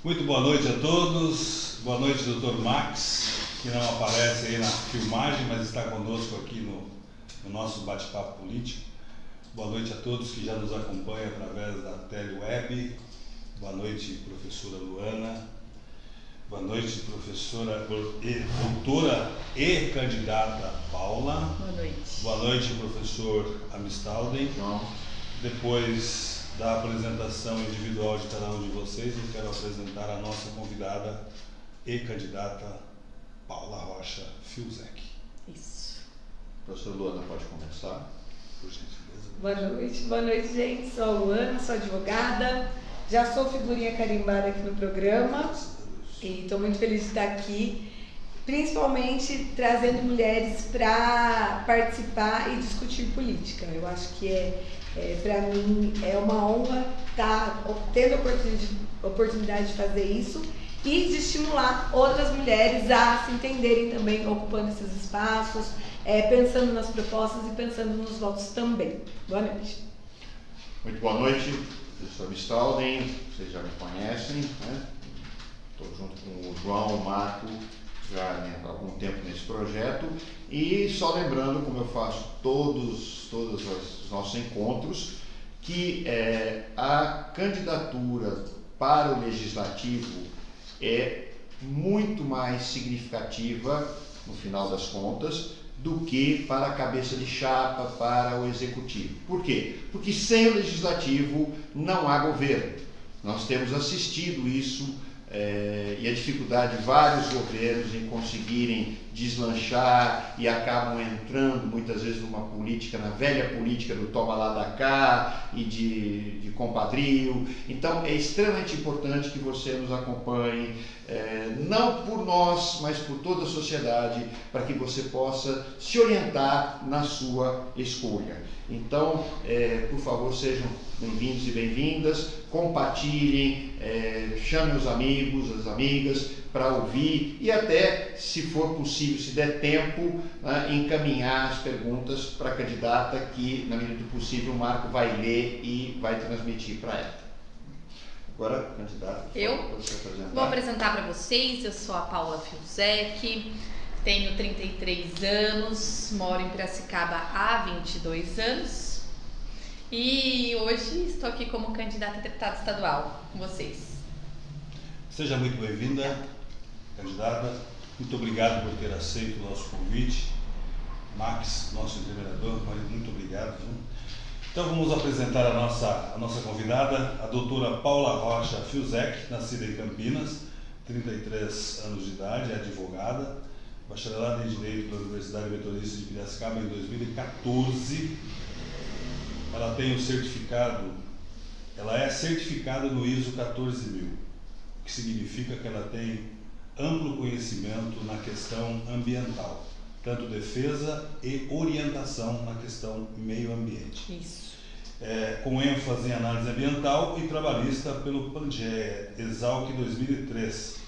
Muito boa noite a todos. Boa noite, Dr. Max, que não aparece aí na filmagem, mas está conosco aqui no nosso bate-papo político. Boa noite a todos que já nos acompanham através da teleweb. Boa noite, professora Luana. Boa noite, professora doutora e candidata Paula. Boa noite. Boa noite, professor Amistalden. Bom. Depois da apresentação individual de cada um de vocês, eu quero apresentar a nossa convidada e candidata Paula Rocha Fiuzek. Isso. Professora Luana, pode começar, por gentileza. Boa noite, gente. Sou a Luana, sou advogada, já sou figurinha carimbada aqui no programa e estou muito feliz de estar aqui, principalmente trazendo mulheres para participar e discutir política. Eu acho que para mim é uma honra estar tendo a oportunidade de fazer isso e de estimular outras mulheres a se entenderem também ocupando esses espaços, pensando nas propostas e pensando nos votos também. Boa noite. Muito boa noite, professor Amistalden, vocês já me conhecem, né? Estou junto com o João, o Marco, já há algum tempo nesse projeto, e só lembrando, como eu faço todos os nossos encontros, que a candidatura para o Legislativo é muito mais significativa, no final das contas, do que para a cabeça de chapa, para o Executivo. Por quê? Porque sem o Legislativo não há governo. Nós temos assistido isso e a dificuldade de vários governos em conseguirem deslanchar e acabam entrando muitas vezes numa política, na velha política do toma lá da cá e de compadrio. Então é extremamente importante que você nos acompanhe, não por nós, mas por toda a sociedade, para que você possa se orientar na sua escolha. Então, por favor, sejam bem-vindos e bem-vindas, compartilhem, chamem os amigos, as amigas para ouvir e até, se for possível, se der tempo, encaminhar as perguntas para a candidata que, na medida do possível, o Marco vai ler e vai transmitir para ela. Agora, candidata, vou apresentar para vocês. Eu sou a Paula Fiuzek, tenho 33 anos, moro em Piracicaba há 22 anos e hoje estou aqui como candidata a deputada estadual com vocês. Seja muito bem-vinda, candidata. Muito obrigado por ter aceito o nosso convite. Max, nosso entrevistador, muito obrigado. Então vamos apresentar a nossa convidada, a doutora Paula Rocha Fiuzek, nascida em Campinas, 33 anos de idade, é advogada, bacharelada em Direito pela Universidade Metodista de Piracicaba em 2014. Ela tem o certificado, ela é certificada no ISO 14000, que significa que ela tem amplo conhecimento na questão ambiental, tanto defesa e orientação na questão meio ambiente. Isso. Com ênfase em análise ambiental e trabalhista pelo Pangea, Exalc 2003,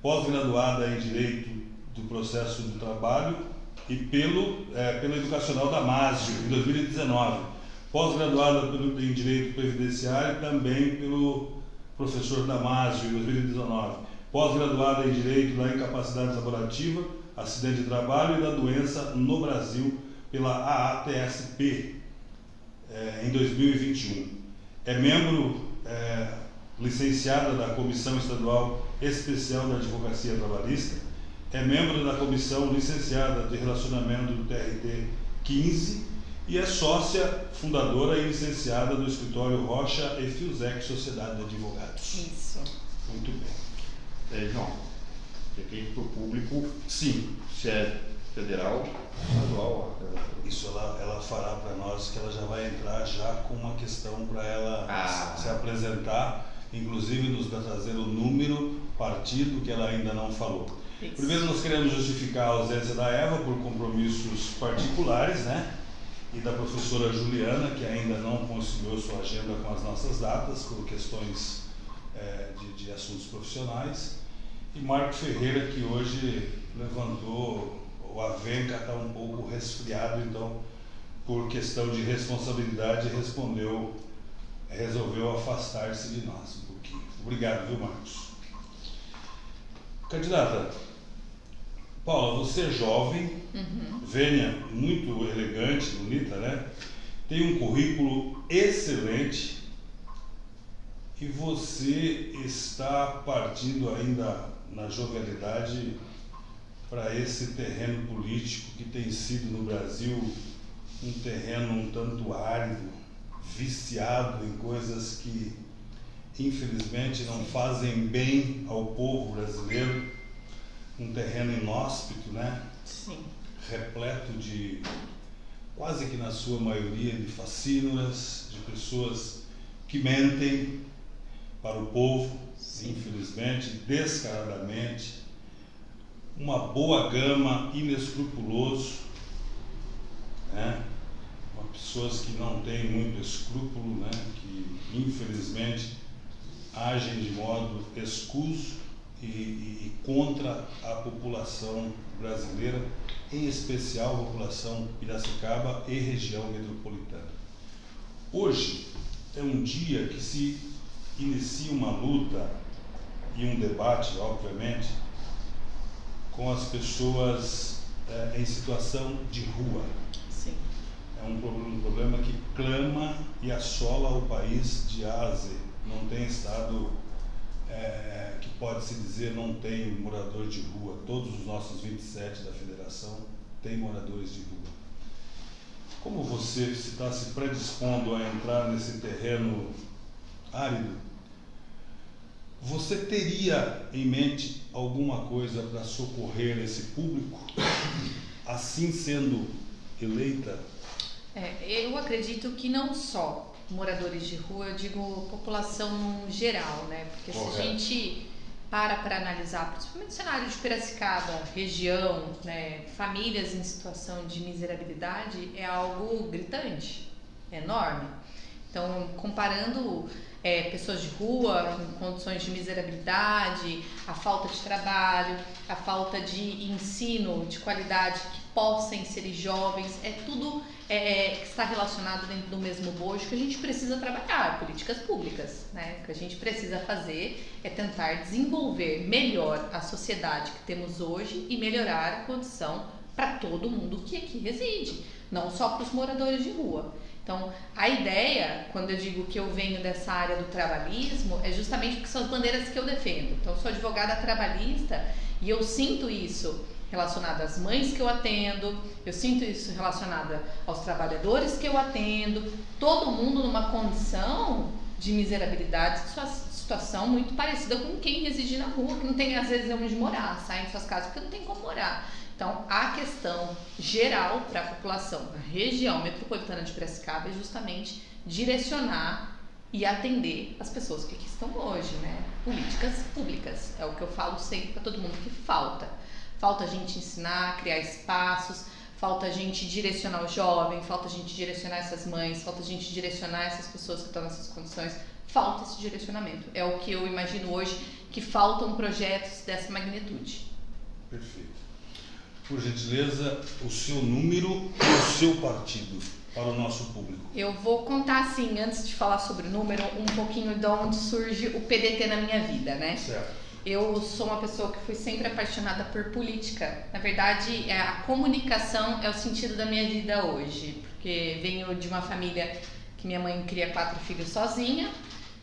pós-graduada em Direito do Processo do Trabalho e pelo Educacional Damásio em 2019, pós-graduada em Direito Previdenciário também pelo professor Damásio em 2019, pós-graduada em Direito da Incapacidade Laborativa, Acidente de Trabalho e da Doença no Brasil pela AATSP em 2021. É membro licenciada da Comissão Estadual Especial da Advocacia Trabalhista, é membro da Comissão Licenciada de Relacionamento do TRT 15 e é sócia fundadora e licenciada do escritório Rocha e Fiuzek Sociedade de Advogados. Isso. Muito bem. João, fiquei para o público. Sim. Se é federal, estadual. Isso ela fará para nós, que ela já vai entrar já com uma questão para ela se apresentar, inclusive nos trazer o número, partido que ela ainda não falou. Isso. Primeiro nós queremos justificar a ausência da Eva por compromissos particulares, né? E da professora Juliana, que ainda não conciliou sua agenda com as nossas datas, por questões de assuntos profissionais. E Marco Ferreira, que hoje levantou, o Avenca está um pouco resfriado, então, por questão de responsabilidade, resolveu afastar-se de nós um pouquinho. Obrigado, viu, Marcos? Candidata, Paula, você é jovem, vênia, muito elegante, bonita, né? Tem um currículo excelente e você está partindo ainda na jovialidade para esse terreno político que tem sido no Brasil um terreno um tanto árido, viciado em coisas que infelizmente não fazem bem ao povo brasileiro, um terreno inóspito, né? Sim. Repleto de, quase que na sua maioria, de facínoras, de pessoas que mentem para o povo, infelizmente, descaradamente, uma boa gama, inescrupuloso, né? Pessoas que não têm muito escrúpulo, né? Que infelizmente agem de modo escuso e contra a população brasileira, em especial a população Piracicaba e região metropolitana. Hoje é um dia que se inicia uma luta e um debate, obviamente, com as pessoas em situação de rua. Sim. É um problema que clama e assola o país de A a Z. Não tem estado que pode-se dizer não tem morador de rua. Todos os nossos 27 da federação têm moradores de rua. Como você está se predispondo a entrar nesse terreno árido, você teria em mente alguma coisa para socorrer esse público, assim sendo eleita? Eu acredito que não só moradores de rua, eu digo população no geral, né? Porque se a gente para analisar, principalmente o cenário de Piracicaba, região, né, famílias em situação de miserabilidade, é algo gritante, é enorme. Então, comparando pessoas de rua em condições de miserabilidade, a falta de trabalho, a falta de ensino de qualidade que possa inserir jovens, é tudo que está relacionado dentro do mesmo bojo que a gente precisa trabalhar, políticas públicas, né? O que a gente precisa fazer é tentar desenvolver melhor a sociedade que temos hoje e melhorar a condição para todo mundo que aqui reside, não só para os moradores de rua. Então, a ideia, quando eu digo que eu venho dessa área do trabalhismo, é justamente porque são as bandeiras que eu defendo. Então, eu sou advogada trabalhista e eu sinto isso relacionado às mães que eu atendo, eu sinto isso relacionado aos trabalhadores que eu atendo, todo mundo numa condição de miserabilidade, situação muito parecida com quem reside na rua, que não tem às vezes onde morar, sai em suas casas porque não tem como morar. Então, a questão geral para a população da região metropolitana de Piracicaba é justamente direcionar e atender as pessoas que aqui estão hoje, né? Políticas públicas, é o que eu falo sempre para todo mundo que falta. Falta a gente ensinar, criar espaços, falta a gente direcionar o jovem, falta a gente direcionar essas mães, falta a gente direcionar essas pessoas que estão nessas condições, falta esse direcionamento. É o que eu imagino hoje que faltam projetos dessa magnitude. Perfeito. Por gentileza, o seu número e o seu partido para o nosso público. Eu vou contar assim, antes de falar sobre o número, um pouquinho de onde surge o PDT na minha vida, né? Certo. Eu sou uma pessoa que fui sempre apaixonada por política. Na verdade, a comunicação é o sentido da minha vida hoje, porque venho de uma família que minha mãe cria 4 filhos sozinha,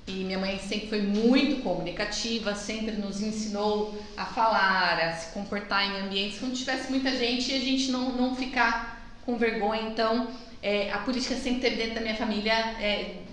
e minha mãe sempre foi muito comunicativa, sempre nos ensinou a falar, a se comportar em ambientes onde tivesse muita gente e a gente não ficar com vergonha. Então, a política sempre teve dentro da minha família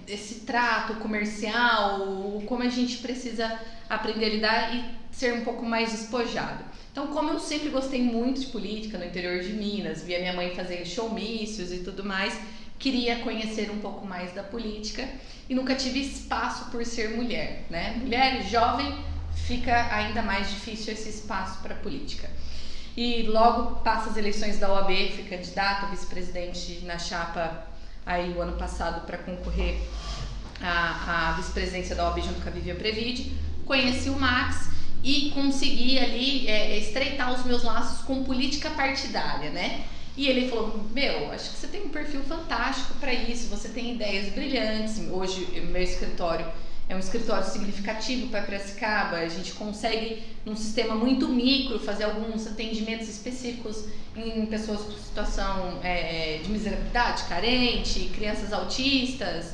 esse trato comercial, como a gente precisa aprender a lidar e ser um pouco mais despojado. Então, como eu sempre gostei muito de política no interior de Minas, via minha mãe fazer showmícios e tudo mais, queria conhecer um pouco mais da política e nunca tive espaço por ser mulher, né? Mulher jovem, fica ainda mais difícil esse espaço para política. E logo passa as eleições da OAB, fui candidata, vice-presidente na chapa aí o ano passado para concorrer à vice-presidência da OAB junto com a Vivian Previde. Conheci o Max e consegui ali estreitar os meus laços com política partidária, né? E ele falou, acho que você tem um perfil fantástico para isso, você tem ideias brilhantes. Hoje, meu escritório, É um escritório significativo para Piracicaba, a gente consegue, num sistema muito micro, fazer alguns atendimentos específicos em pessoas com situação de miserabilidade, carente, crianças autistas.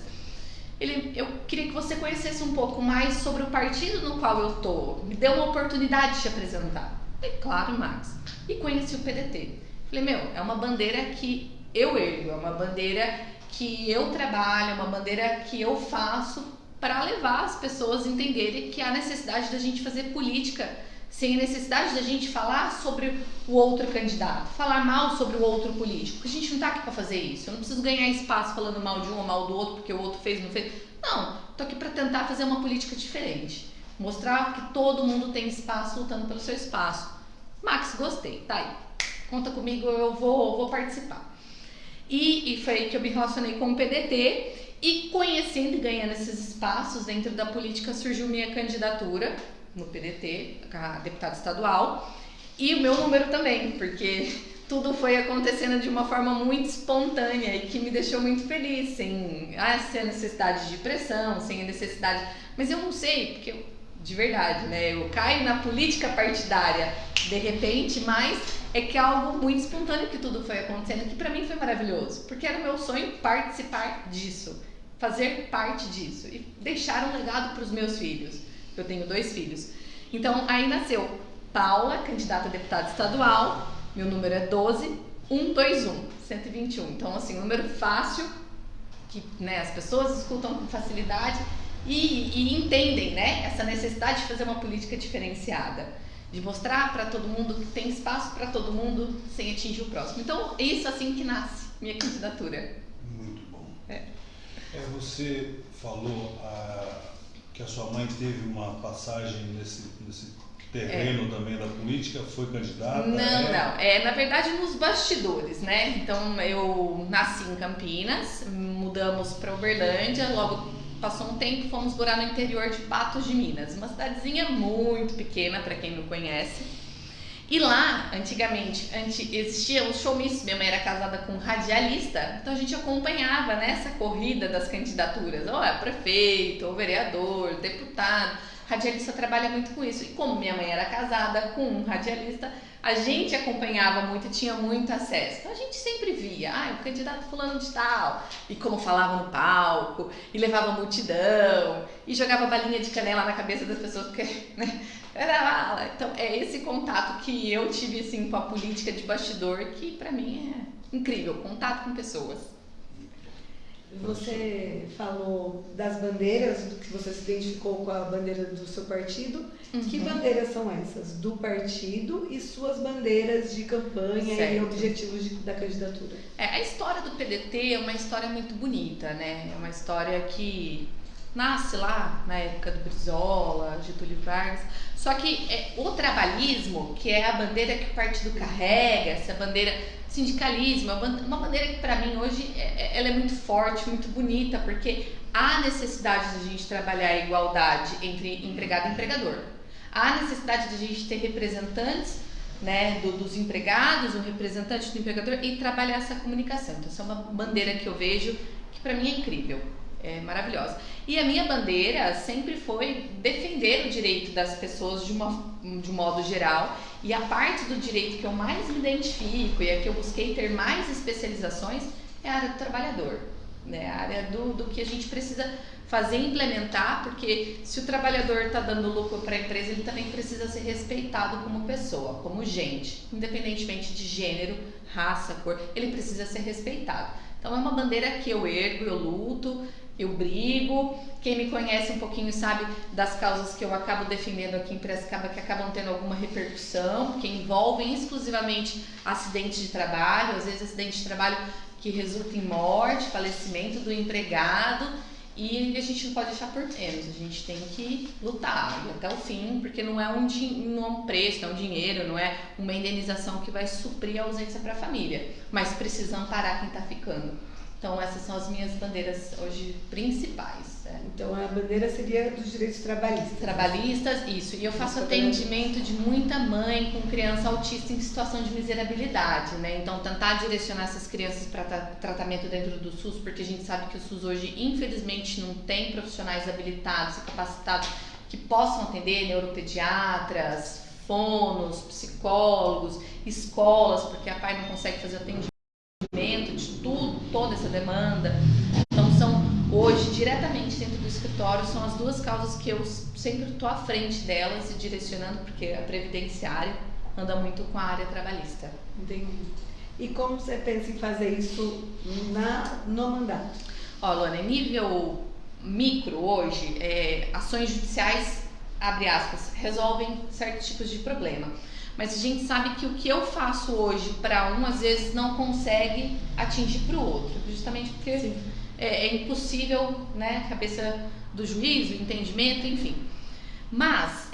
Eu queria que você conhecesse um pouco mais sobre o partido no qual eu estou. Me deu uma oportunidade de te apresentar. Falei, claro, Max. E conheci o PDT. Falei, é uma bandeira que eu ergo, é uma bandeira que eu trabalho, é uma bandeira que eu faço para levar as pessoas a entenderem que há necessidade da gente fazer política sem a necessidade da gente falar sobre o outro candidato, falar mal sobre o outro político, porque a gente não está aqui para fazer isso. Eu não preciso ganhar espaço falando mal de um ou mal do outro porque o outro fez ou não fez. Não, estou aqui para tentar fazer uma política diferente, mostrar que todo mundo tem espaço lutando pelo seu espaço. Max, gostei, tá aí, conta comigo, eu vou participar. E foi aí que eu me relacionei com o PDT. E conhecendo e ganhando esses espaços dentro da política, surgiu minha candidatura no PDT, a deputada estadual, e o meu número também, porque tudo foi acontecendo de uma forma muito espontânea e que me deixou muito feliz, sem a necessidade de pressão, sem a necessidade... Mas eu não sei, porque de verdade, né, eu caio na política partidária de repente, mas é que é algo muito espontâneo que tudo foi acontecendo, que pra mim foi maravilhoso, porque era o meu sonho participar disso, fazer parte disso e deixar um legado para os meus filhos. Eu tenho 2 filhos. Então aí nasceu Paula, candidata a deputada estadual, meu número é 121. Então assim, um número fácil, que né, as pessoas escutam com facilidade e entendem, né, essa necessidade de fazer uma política diferenciada, de mostrar para todo mundo que tem espaço para todo mundo sem atingir o próximo. Então é isso assim que nasce minha candidatura. Muito bom. Você falou que a sua mãe teve uma passagem nesse terreno também da política, foi candidata? Não. Na verdade nos bastidores, né? Então eu nasci em Campinas, mudamos para Uberlândia, logo passou um tempo, fomos morar no interior de Patos de Minas, uma cidadezinha muito pequena para quem não conhece. E lá, antigamente, existia um showmício, minha mãe era casada com um radialista, então a gente acompanhava nessa corrida das candidaturas, ou é prefeito, ou vereador, deputado, radialista trabalha muito com isso. E como minha mãe era casada com um radialista, a gente acompanhava muito, tinha muito acesso. Então a gente sempre via, o candidato fulano de tal, e como falava no palco, e levava multidão, e jogava balinha de canela na cabeça das pessoas, porque, né, era bala. Então é esse contato que eu tive assim com a política de bastidor que pra mim é incrível, contato com pessoas. Você falou das bandeiras, que você se identificou com a bandeira do seu partido. Uhum. Que bandeiras são essas do partido e suas bandeiras de campanha certo. E objetivos da candidatura? A história do PDT é uma história muito bonita, né? É uma história que nasce lá na época do Brizola, Getúlio Vargas. Só que o trabalhismo, que é a bandeira que o partido carrega, essa bandeira sindicalismo, uma bandeira que para mim hoje ela é muito forte, muito bonita, porque há necessidade de a gente trabalhar a igualdade entre empregado e empregador. Há necessidade de a gente ter representantes, né, dos empregados, um representante do empregador e trabalhar essa comunicação. Então essa é uma bandeira que eu vejo que para mim é incrível. É maravilhosa. E a minha bandeira sempre foi defender o direito das pessoas de um modo geral, e a parte do direito que eu mais me identifico e a que eu busquei ter mais especializações é a área do trabalhador, né? A área do que a gente precisa fazer e implementar, porque se o trabalhador está dando lucro para a empresa, ele também precisa ser respeitado como pessoa, como gente, independentemente de gênero, raça, cor, ele precisa ser respeitado. Então é uma bandeira que eu ergo, eu luto, eu brigo. Quem me conhece um pouquinho sabe das causas que eu acabo defendendo aqui em Piracicaba, que acabam tendo alguma repercussão, que envolvem exclusivamente acidentes de trabalho, às vezes acidente de trabalho que resulta em morte, falecimento do empregado, e a gente não pode deixar por menos, a gente tem que lutar e até o fim, porque não é um preço, não é um dinheiro, não é uma indenização que vai suprir a ausência para a família, mas precisa amparar quem está ficando. Então essas são as minhas bandeiras hoje principais. Então a bandeira seria dos direitos trabalhistas. Trabalhistas, isso. E eu faço atendimento de muita mãe com criança autista em situação de miserabilidade, né? Então tentar direcionar essas crianças para tratamento dentro do SUS, porque a gente sabe que o SUS hoje, infelizmente, não tem profissionais habilitados e capacitados que possam atender, neuropediatras, fonos, psicólogos, escolas, porque a PAI não consegue fazer atendimento de tudo, toda essa demanda. Então são hoje, diretamente dentro do escritório, são as duas causas que eu sempre estou à frente delas e direcionando, porque a previdenciária anda muito com a área trabalhista. Entendi. E como você pensa em fazer isso no mandato? Ó, Luana, em nível micro hoje, ações judiciais, abre aspas, resolvem certos tipos de problema. Mas a gente sabe que o que eu faço hoje para um, às vezes não consegue atingir para o outro, justamente porque é impossível, né, cabeça do juiz, o entendimento, enfim. Mas,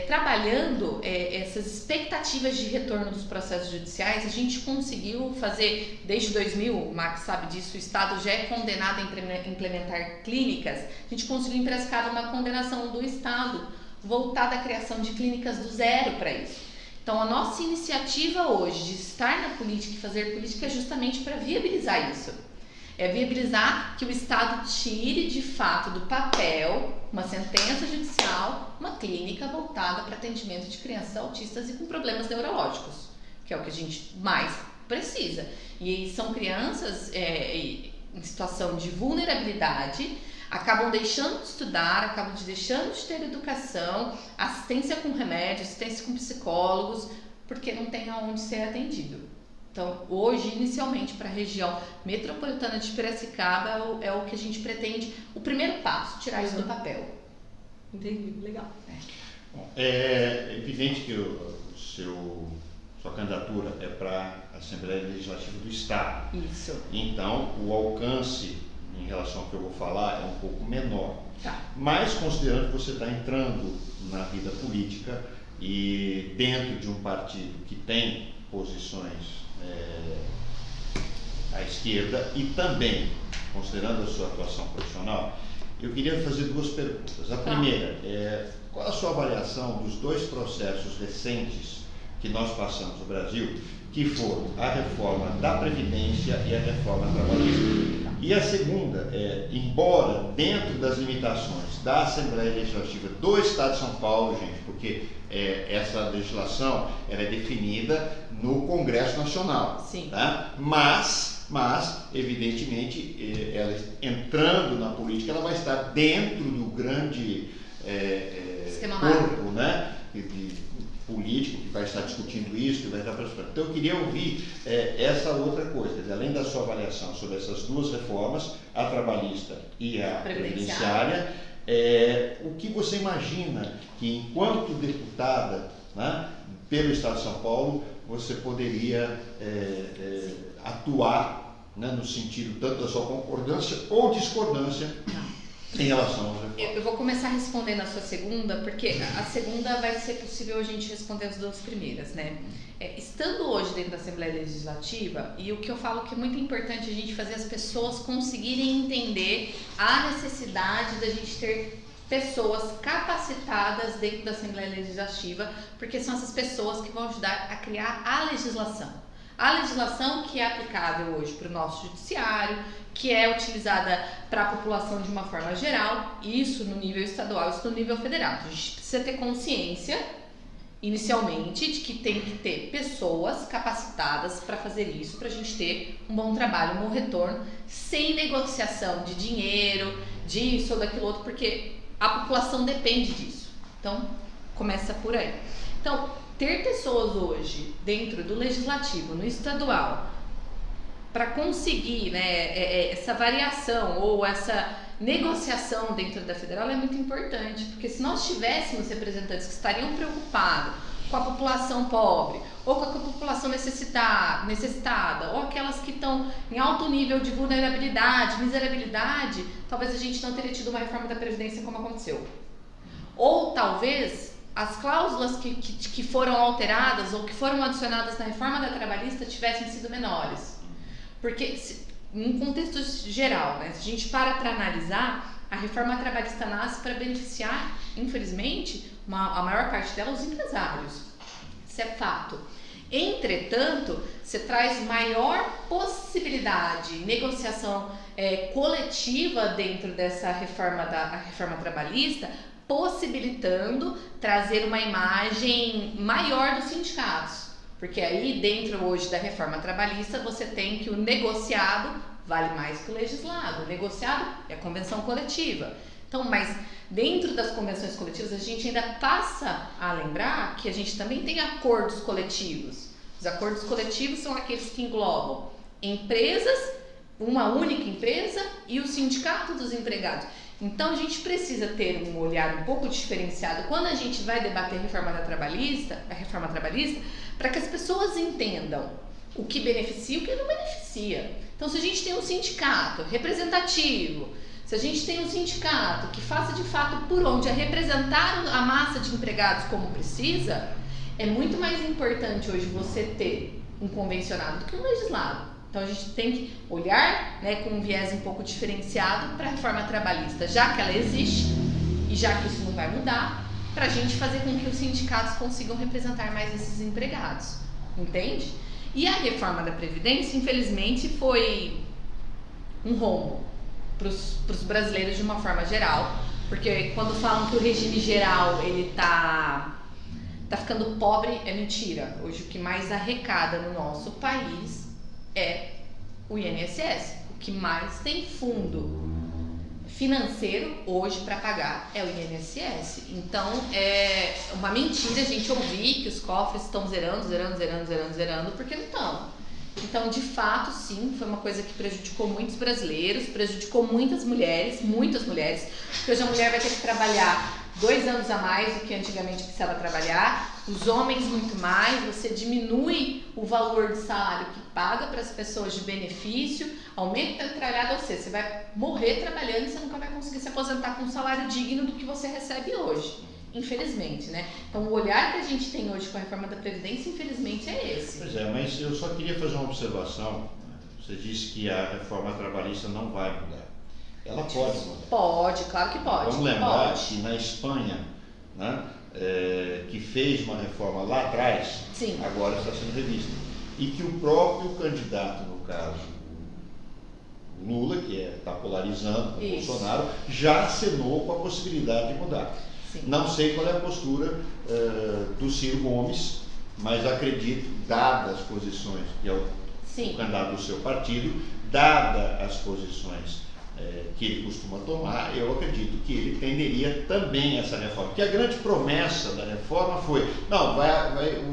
trabalhando essas expectativas de retorno dos processos judiciais, a gente conseguiu fazer, desde 2000, o Max sabe disso, o Estado já é condenado a implementar clínicas, a gente conseguiu em Piracicaba uma condenação do Estado voltada à criação de clínicas do zero para isso. Então, a nossa iniciativa hoje de estar na política e fazer política é justamente para viabilizar isso. É viabilizar que o Estado tire de fato do papel uma sentença judicial, uma clínica voltada para atendimento de crianças autistas e com problemas neurológicos, que é o que a gente mais precisa. E são crianças em situação de vulnerabilidade, acabam deixando de estudar, acabam deixando de ter educação, assistência com remédio, assistência com psicólogos, porque não tem aonde ser atendido. Então, hoje, inicialmente, para a região metropolitana de Piracicaba, é o que a gente pretende, o primeiro passo, tirar isso do papel. Entendi, legal. Bom, é evidente que sua candidatura é para a Assembleia Legislativa do Estado. Isso. Então, o alcance em relação ao que eu vou falar é um pouco menor. Tá. Mas, considerando que você está entrando na vida política e dentro de um partido que tem posições à esquerda e também considerando a sua atuação profissional, eu queria fazer duas perguntas. A primeira é: qual a sua avaliação dos dois processos recentes que nós passamos no Brasil, que foram a reforma da Previdência e a reforma trabalhista? E a segunda é, embora dentro das limitações da Assembleia Legislativa do Estado de São Paulo, gente, porque essa legislação ela é definida no Congresso Nacional, sim, tá? Mas evidentemente, ela entrando na política, ela vai estar dentro do grande corpo, né, político que vai estar discutindo isso, que vai estar participando. Então eu queria ouvir essa outra coisa, quer dizer, além da sua avaliação sobre essas duas reformas, a trabalhista e a previdenciária, o que você imagina que enquanto deputada, né, pelo Estado de São Paulo, você poderia atuar, né, no sentido tanto da sua concordância ou discordância em relação às reformas? Eu vou começar respondendo a sua segunda, porque a segunda vai ser possível a gente responder as duas primeiras, né? Estando hoje dentro da Assembleia Legislativa, e o que eu falo que é muito importante a gente fazer as pessoas conseguirem entender a necessidade da gente ter pessoas capacitadas dentro da Assembleia Legislativa, porque são essas pessoas que vão ajudar a criar a legislação. A legislação que é aplicável hoje para o nosso judiciário, que é utilizada para a população de uma forma geral, isso no nível estadual, isso no nível federal. A gente precisa ter consciência, inicialmente, de que tem que ter pessoas capacitadas para fazer isso, para a gente ter um bom trabalho, um bom retorno, sem negociação de dinheiro, disso ou daquilo outro, porque a população depende disso. Então, começa por aí. Então, ter pessoas hoje dentro do legislativo, no estadual, para conseguir, né, essa variação ou essa negociação dentro da federal é muito importante, porque se nós tivéssemos representantes que estariam preocupados com a população pobre, ou com a população necessitada, ou aquelas que estão em alto nível de vulnerabilidade, miserabilidade, talvez a gente não teria tido uma reforma da Previdência como aconteceu. Ou talvez as cláusulas que foram alteradas ou que foram adicionadas na reforma da trabalhista tivessem sido menores. Porque, num contexto geral, né, se a gente para analisar, A reforma trabalhista nasce para beneficiar, infelizmente, a maior parte dela, os empresários. Isso é fato. Entretanto, você traz maior possibilidade de negociação coletiva dentro dessa reforma trabalhista, possibilitando trazer uma imagem maior dos sindicatos. Porque aí, dentro hoje da reforma trabalhista, você tem que o negociado vale mais que o legislado. O negociado é a convenção coletiva. Então, mas dentro das convenções coletivas, a gente ainda passa a lembrar que a gente também tem acordos coletivos. Os acordos coletivos são aqueles que englobam empresas, uma única empresa e o sindicato dos empregados. Então, a gente precisa ter um olhar um pouco diferenciado quando a gente vai debater a reforma trabalhista, para que as pessoas entendam o que beneficia e o que não beneficia. Então, se a gente tem um sindicato representativo, se a gente tem um sindicato que faça de fato por onde a representar a massa de empregados como precisa, é muito mais importante hoje você ter um convencionado do que um legislado. Então a gente tem que olhar, né, com um viés um pouco diferenciado para a reforma trabalhista, já que ela existe e já que isso não vai mudar, para a gente fazer com que os sindicatos consigam representar mais esses empregados, entende? E a reforma da Previdência, infelizmente, foi um rombo para os brasileiros de uma forma geral, porque quando falam que o regime geral ele tá ficando pobre, é mentira. Hoje o que mais arrecada no nosso país é o INSS. O que mais tem fundo financeiro hoje para pagar é o INSS. Então é uma mentira a gente ouvir que os cofres estão zerando, porque não estão. Então, de fato, sim, foi uma coisa que prejudicou muitos brasileiros, prejudicou muitas mulheres, porque hoje a mulher vai ter que trabalhar 2 anos a mais do que antigamente precisava trabalhar, os homens muito mais, você diminui o valor de salário que paga para as pessoas de benefício, aumenta a trabalhada, ou seja, você vai morrer trabalhando e você nunca vai conseguir se aposentar com um salário digno do que você recebe hoje, infelizmente, né? Então o olhar que a gente tem hoje com a reforma da Previdência, infelizmente, é esse. Pois é, mas eu só queria fazer uma observação. Você disse que a reforma trabalhista não vai mudar. Ela pode mudar. Pode, claro que pode. Vamos lembrar pode. que na Espanha, né, que fez uma reforma lá atrás, Sim. agora está sendo revista. E que o próprio candidato, no caso, Lula, que está polarizando com o Bolsonaro, já acenou com a possibilidade de mudar. Sim. Não sei qual é a postura do Ciro Gomes, mas acredito, dadas as posições que é o candidato do seu partido, dadas as posições que ele costuma tomar, eu acredito que ele tenderia também essa reforma. Porque a grande promessa da reforma foi, não,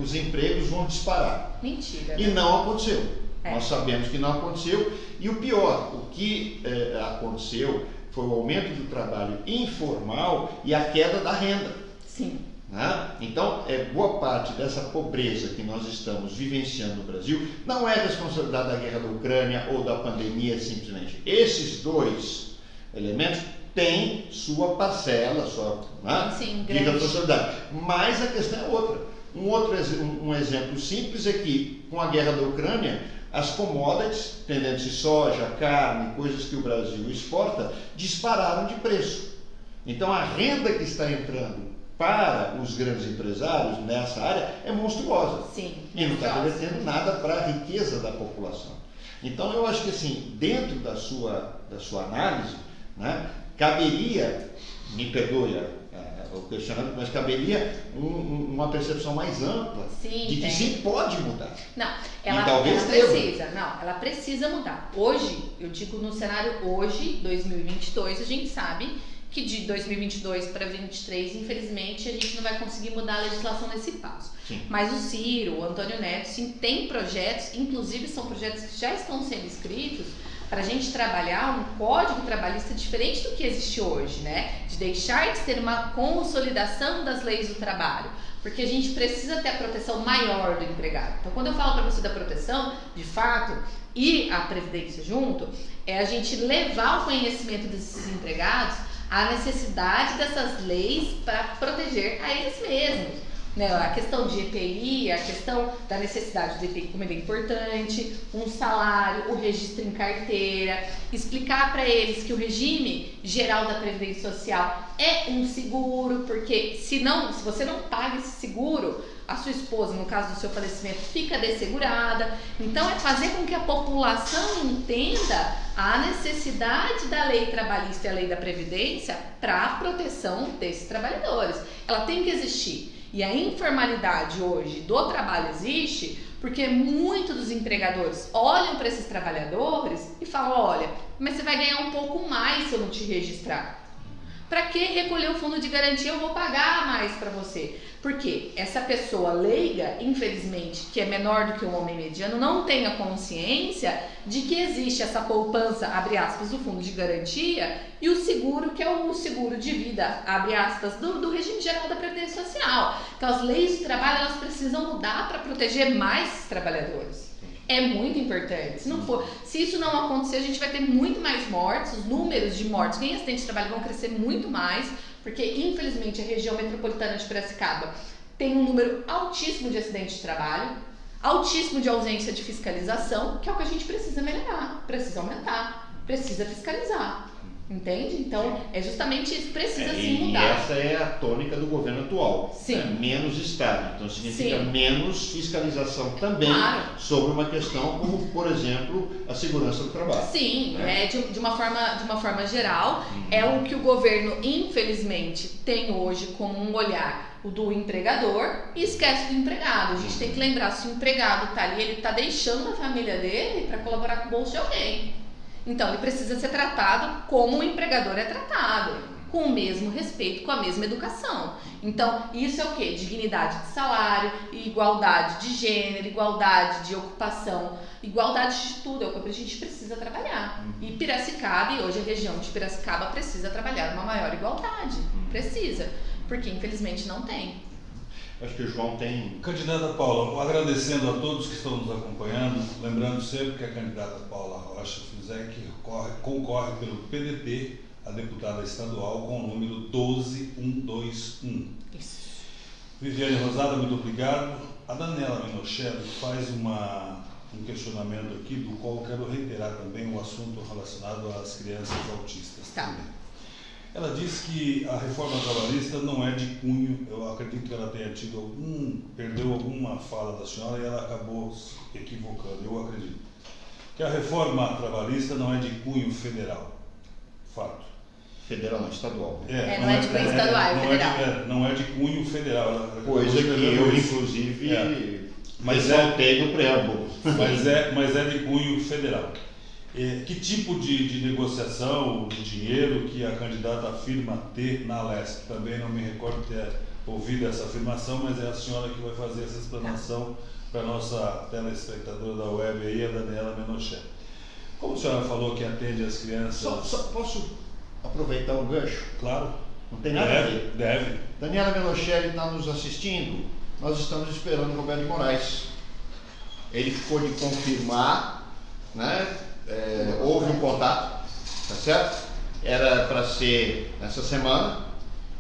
os empregos vão disparar. Mentira. E não aconteceu. Nós sabemos que não aconteceu. E o pior, o que aconteceu foi o aumento do trabalho informal e a queda da renda. Sim. Né? Então, boa parte dessa pobreza que nós estamos vivenciando no Brasil não é responsabilidade da guerra da Ucrânia ou da pandemia, simplesmente. Esses 2 elementos têm sua parcela, sua de responsabilidade. Mas a questão é outra. Um exemplo simples é que, com a guerra da Ucrânia, as commodities, tendendo-se soja, carne, coisas que o Brasil exporta, dispararam de preço. Então, a renda que está entrando para os grandes empresários nessa área é monstruosa. Sim, e não está revertendo nada para a riqueza da população. Então eu acho que assim, dentro da sua análise, né, caberia, me perdoe o questionamento, mas caberia uma percepção mais ampla de que sim, pode mudar. Não, ela precisa. Não, ela precisa mudar. Hoje, eu digo no cenário hoje, 2022, a gente sabe que de 2022 para 2023, infelizmente, a gente não vai conseguir mudar a legislação nesse passo. Sim. Mas o Ciro, o Antônio Neto, sim, tem projetos, inclusive são projetos que já estão sendo escritos para a gente trabalhar um código trabalhista diferente do que existe hoje, né? De deixar de ser uma consolidação das leis do trabalho, porque a gente precisa ter a proteção maior do empregado. Então, quando eu falo para você da proteção, de fato, e a Previdência junto, é a gente levar o conhecimento desses empregados a necessidade dessas leis para proteger a eles mesmos. né? A questão de EPI, a questão da necessidade do EPI, como ele é importante, um salário, o registro em carteira, explicar para eles que o regime geral da Previdência Social é um seguro, porque se você não paga esse seguro, a sua esposa, no caso do seu falecimento, fica dessegurada. Então, é fazer com que a população entenda a necessidade da lei trabalhista e a lei da Previdência para a proteção desses trabalhadores. Ela tem que existir. E a informalidade hoje do trabalho existe porque muitos dos empregadores olham para esses trabalhadores e falam, olha, mas você vai ganhar um pouco mais se eu não te registrar. Para que recolher o fundo de garantia? Eu vou pagar mais para você. Porque essa pessoa leiga, infelizmente, que é menor do que um homem mediano, não tem a consciência de que existe essa poupança, abre aspas, do fundo de garantia e o seguro, que é o seguro de vida, abre aspas, do regime geral da Previdência Social. Então, as leis de trabalho, elas precisam mudar para proteger mais esses trabalhadores. É muito importante. Se isso não acontecer, a gente vai ter muito mais mortes, os números de mortes em acidente de trabalho vão crescer muito mais, porque infelizmente a região metropolitana de Piracicaba tem um número altíssimo de acidentes de trabalho, altíssimo de ausência de fiscalização, que é o que a gente precisa melhorar, precisa aumentar, precisa fiscalizar. Entende? Então, é justamente isso, precisa sim mudar. E essa é a tônica do governo atual. Sim. Menos Estado. Então, significa Sim. menos fiscalização também, Claro. sobre uma questão como, por exemplo, a segurança do trabalho. Sim, de uma forma geral, é o que o governo, infelizmente, tem hoje como um olhar, o do empregador, e esquece do empregado. A gente tem que lembrar, se o empregado está ali, ele está deixando a família dele para colaborar com o bolso de alguém. Então, ele precisa ser tratado como o empregador é tratado, com o mesmo respeito, com a mesma educação. Então, isso é o quê? Dignidade de salário, igualdade de gênero, igualdade de ocupação, igualdade de tudo, é o que a gente precisa trabalhar. E Piracicaba, e hoje a região de Piracicaba precisa trabalhar uma maior igualdade. Precisa, porque infelizmente não tem. Acho que o João tem... Candidata Paula, agradecendo a todos que estão nos acompanhando, lembrando sempre que a candidata Paula Rocha Fiuzek concorre pelo PDT a deputada estadual com o número 12121. Isso. Viviane Rosada, muito obrigado. A Daniela Minochelli faz um questionamento aqui, do qual quero reiterar também o assunto relacionado às crianças autistas. Tá. Também. Ela diz que a reforma trabalhista não é de cunho, eu acredito que ela tenha perdeu alguma fala da senhora e ela acabou se equivocando, eu acredito. Que a reforma trabalhista não é de cunho federal. Fato. Federal, não, estadual. Não é de cunho estadual, é federal. Não é de cunho federal. Coisa que eu, inclusive, ressaltei no preâmbulo. Mas é de cunho federal. Que tipo de negociação de dinheiro que a candidata afirma ter na Leste? Também não me recordo ter ouvido essa afirmação, mas é a senhora que vai fazer essa explanação para a nossa telespectadora da web aí, a Daniela Minochelli. Como a senhora falou que atende as crianças... Só posso aproveitar um gancho? Claro. Não tem nada a ver. Deve. Daniela Minochelli está nos assistindo, nós estamos esperando o Roberto de Moraes. Ele ficou de confirmar, né? Houve um contato, tá certo? Era para ser nessa semana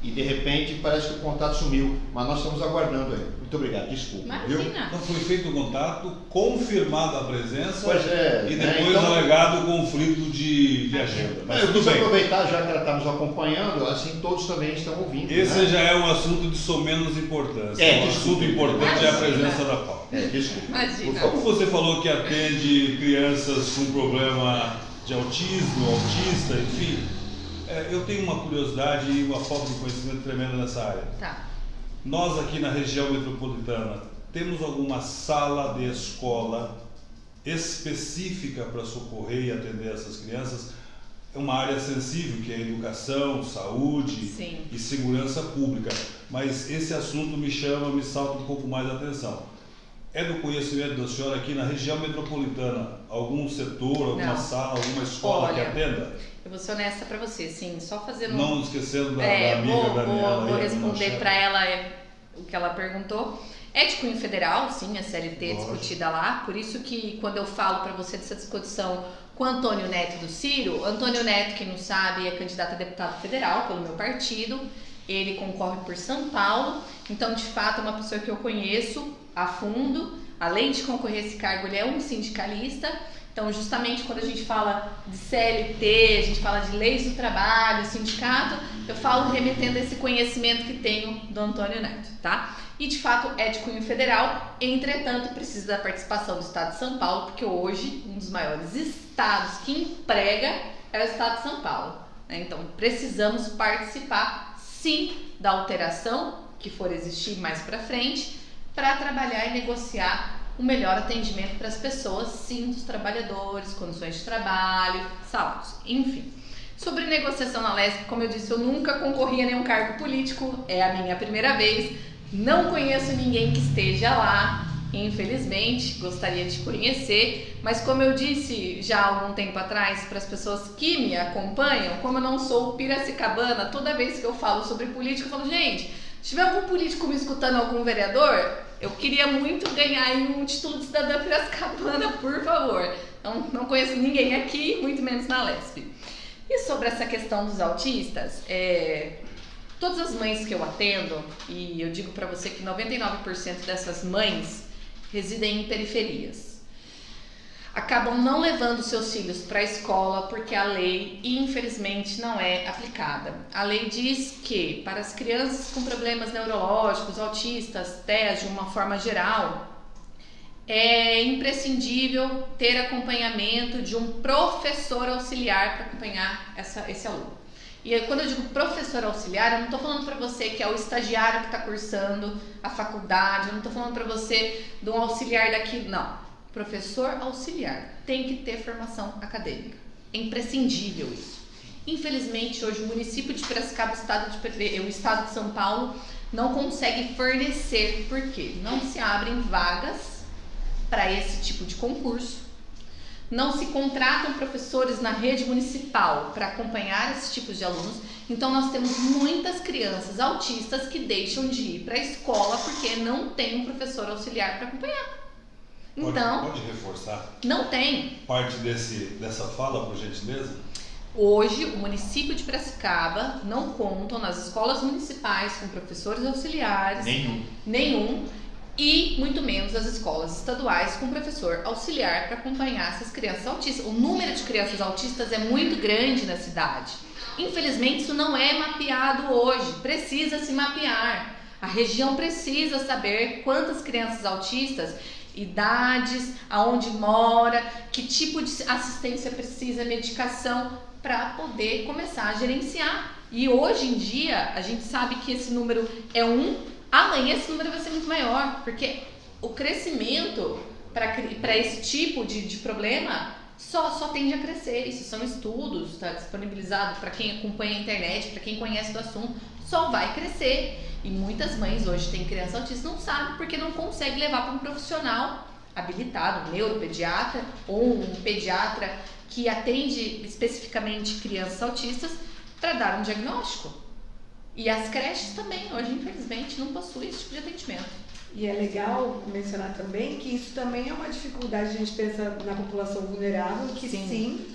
e de repente parece que o contato sumiu, mas nós estamos aguardando aí. Muito obrigado, desculpa. Imagina. Viu? Então foi feito o contato, confirmada a presença Pois é, e né? depois Então- alegado o conflito de agenda. Mas Eu tudo quis bem. aproveitar, já que ela está nos acompanhando, assim todos também estão ouvindo. Esse né? já é um assunto de somenos importância. É, O assunto desculpe. importante é a Imagina. presença da Paula. Desculpa. Imagina. Como você falou que atende crianças com problema de autismo, autista, enfim, eu tenho uma curiosidade e uma falta de conhecimento tremenda nessa área. Tá. Nós aqui na região metropolitana temos alguma sala de escola específica para socorrer e atender essas crianças? É uma área sensível que é educação, saúde Sim. e segurança pública, mas esse assunto me salta um pouco mais a atenção. É do conhecimento da senhora aqui na região metropolitana algum setor, alguma Não. sala, alguma escola que Olha, atenda? Eu vou ser honesta pra você, sim, só fazendo... Não esquecendo da amiga Daniela. Vou aí, responder Minochelli. pra ela o que ela perguntou. É de cunho federal, sim, a CLT Lógico. discutida lá, por isso que quando eu falo pra você dessa discussão com Antônio Neto do Ciro, Antônio Neto, quem não sabe, é candidato a deputado federal pelo meu partido, ele concorre por São Paulo, então de fato é uma pessoa que eu conheço a fundo. Além de concorrer a esse cargo, ele é um sindicalista. Então, justamente quando a gente fala de CLT, a gente fala de leis do trabalho, sindicato, eu falo remetendo a esse conhecimento que tenho do Antônio Neto, tá? E de fato é de cunho federal, entretanto precisa da participação do Estado de São Paulo, porque hoje um dos maiores estados que emprega é o Estado de São Paulo, né? Então precisamos participar sim da alteração que for existir mais para frente, para trabalhar e negociar o melhor atendimento para as pessoas, sim, dos trabalhadores, condições de trabalho, salários, enfim. Sobre negociação na LESP, como eu disse, eu nunca concorri a nenhum cargo político, é a minha primeira vez, não conheço ninguém que esteja lá, infelizmente, gostaria de conhecer, mas como eu disse já há algum tempo atrás para as pessoas que me acompanham, como eu não sou piracicabana, toda vez que eu falo sobre política, eu falo, gente, se tiver algum político me escutando, algum vereador, eu queria muito ganhar aí um título de cidadã piracicabana, por favor. Então, não conheço ninguém aqui, muito menos na LESP. E sobre essa questão dos autistas, todas as mães que eu atendo, e eu digo para você que 99% dessas mães residem em periferias, acabam não levando seus filhos para a escola porque a lei, infelizmente, não é aplicada. A lei diz que para as crianças com problemas neurológicos, autistas, TEAs de uma forma geral, é imprescindível ter acompanhamento de um professor auxiliar para acompanhar esse aluno. E quando eu digo professor auxiliar, eu não estou falando para você que é o estagiário que está cursando a faculdade, eu não estou falando para você de um auxiliar daqui, não. Professor auxiliar tem que ter formação acadêmica, é imprescindível isso. Infelizmente, hoje o município de Piracicaba, o estado de São Paulo, não consegue fornecer, porque não se abrem vagas para esse tipo de concurso, não se contratam professores na rede municipal para acompanhar esses tipos de alunos, então nós temos muitas crianças autistas que deixam de ir para a escola porque não tem um professor auxiliar para acompanhar. Então, pode reforçar? Não tem. Parte dessa fala, por gentileza? Hoje, o município de Piracicaba não contam nas escolas municipais com professores auxiliares. Nenhum. E muito menos as escolas estaduais com professor auxiliar para acompanhar essas crianças autistas. O número de crianças autistas é muito grande na cidade. Infelizmente, isso não é mapeado hoje. Precisa se mapear. A região precisa saber quantas crianças autistas, idades, aonde mora, que tipo de assistência precisa, medicação, para poder começar a gerenciar. E hoje em dia, a gente sabe que esse número é 1, amanhã esse número vai ser muito maior, porque o crescimento para esse tipo de problema só tende a crescer. Isso são estudos, está disponibilizado para quem acompanha a internet, para quem conhece do assunto, só vai crescer. E muitas mães hoje têm criança autista, não sabem porque não consegue levar para um profissional habilitado, um neuropediatra ou um pediatra que atende especificamente crianças autistas para dar um diagnóstico. E as creches também, hoje infelizmente, não possuem esse tipo de atendimento. E é legal mencionar também que isso também é uma dificuldade, a gente pensa na população vulnerável, que sim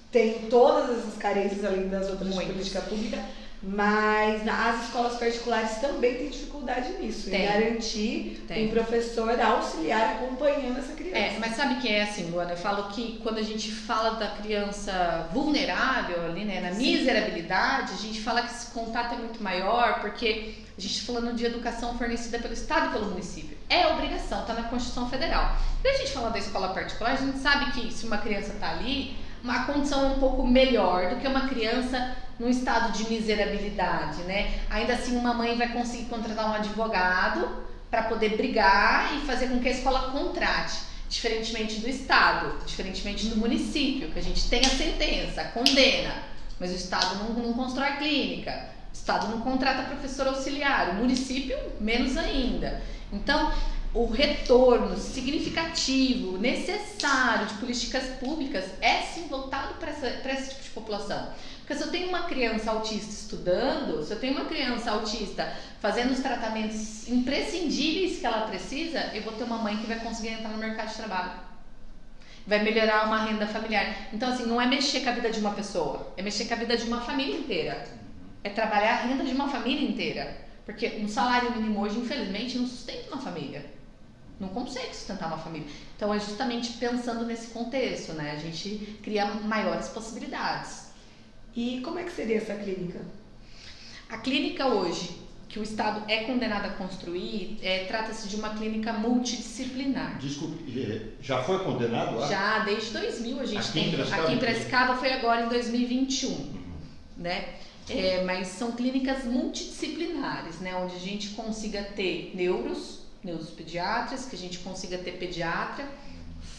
tem todas essas carências além das outras de política pública, mas as escolas particulares também têm dificuldade nisso, em garantir um professor auxiliar acompanhando essa criança. Mas sabe que é assim, Luana, eu falo que quando a gente fala da criança vulnerável ali, né, na miserabilidade, a gente fala que esse contato é muito maior, porque a gente está falando de educação fornecida pelo Estado e pelo município. É obrigação, está na Constituição Federal. E a gente fala da escola particular, a gente sabe que se uma criança está ali, a condição é um pouco melhor do que uma criança num estado de miserabilidade, né? Ainda assim, uma mãe vai conseguir contratar um advogado para poder brigar e fazer com que a escola contrate, diferentemente do Estado, diferentemente do município, que a gente tem a sentença, condena, mas o Estado não constrói clínica, o Estado não contrata professor auxiliar, o município menos ainda. Então, o retorno significativo, necessário de políticas públicas é sim voltado para esse tipo de população. Porque se eu tenho uma criança autista estudando, se eu tenho uma criança autista fazendo os tratamentos imprescindíveis que ela precisa, eu vou ter uma mãe que vai conseguir entrar no mercado de trabalho. Vai melhorar uma renda familiar. Então, assim, não é mexer com a vida de uma pessoa, é mexer com a vida de uma família inteira. é trabalhar a renda de uma família inteira. Porque um salário mínimo hoje, infelizmente, não sustenta uma família. Não consegue sustentar uma família. Então é justamente pensando nesse contexto, né? A gente cria maiores possibilidades. E como é que seria essa clínica? A clínica hoje, que o Estado é condenado a construir, trata-se de uma clínica multidisciplinar. Desculpe, já foi condenado lá? Já desde 2000 a gente Aqui tem. em Piracicaba? Aqui em Piracicaba foi agora em 2021, né? Mas são clínicas multidisciplinares, né? Onde a gente consiga ter neuropediatras, que a gente consiga ter pediatra,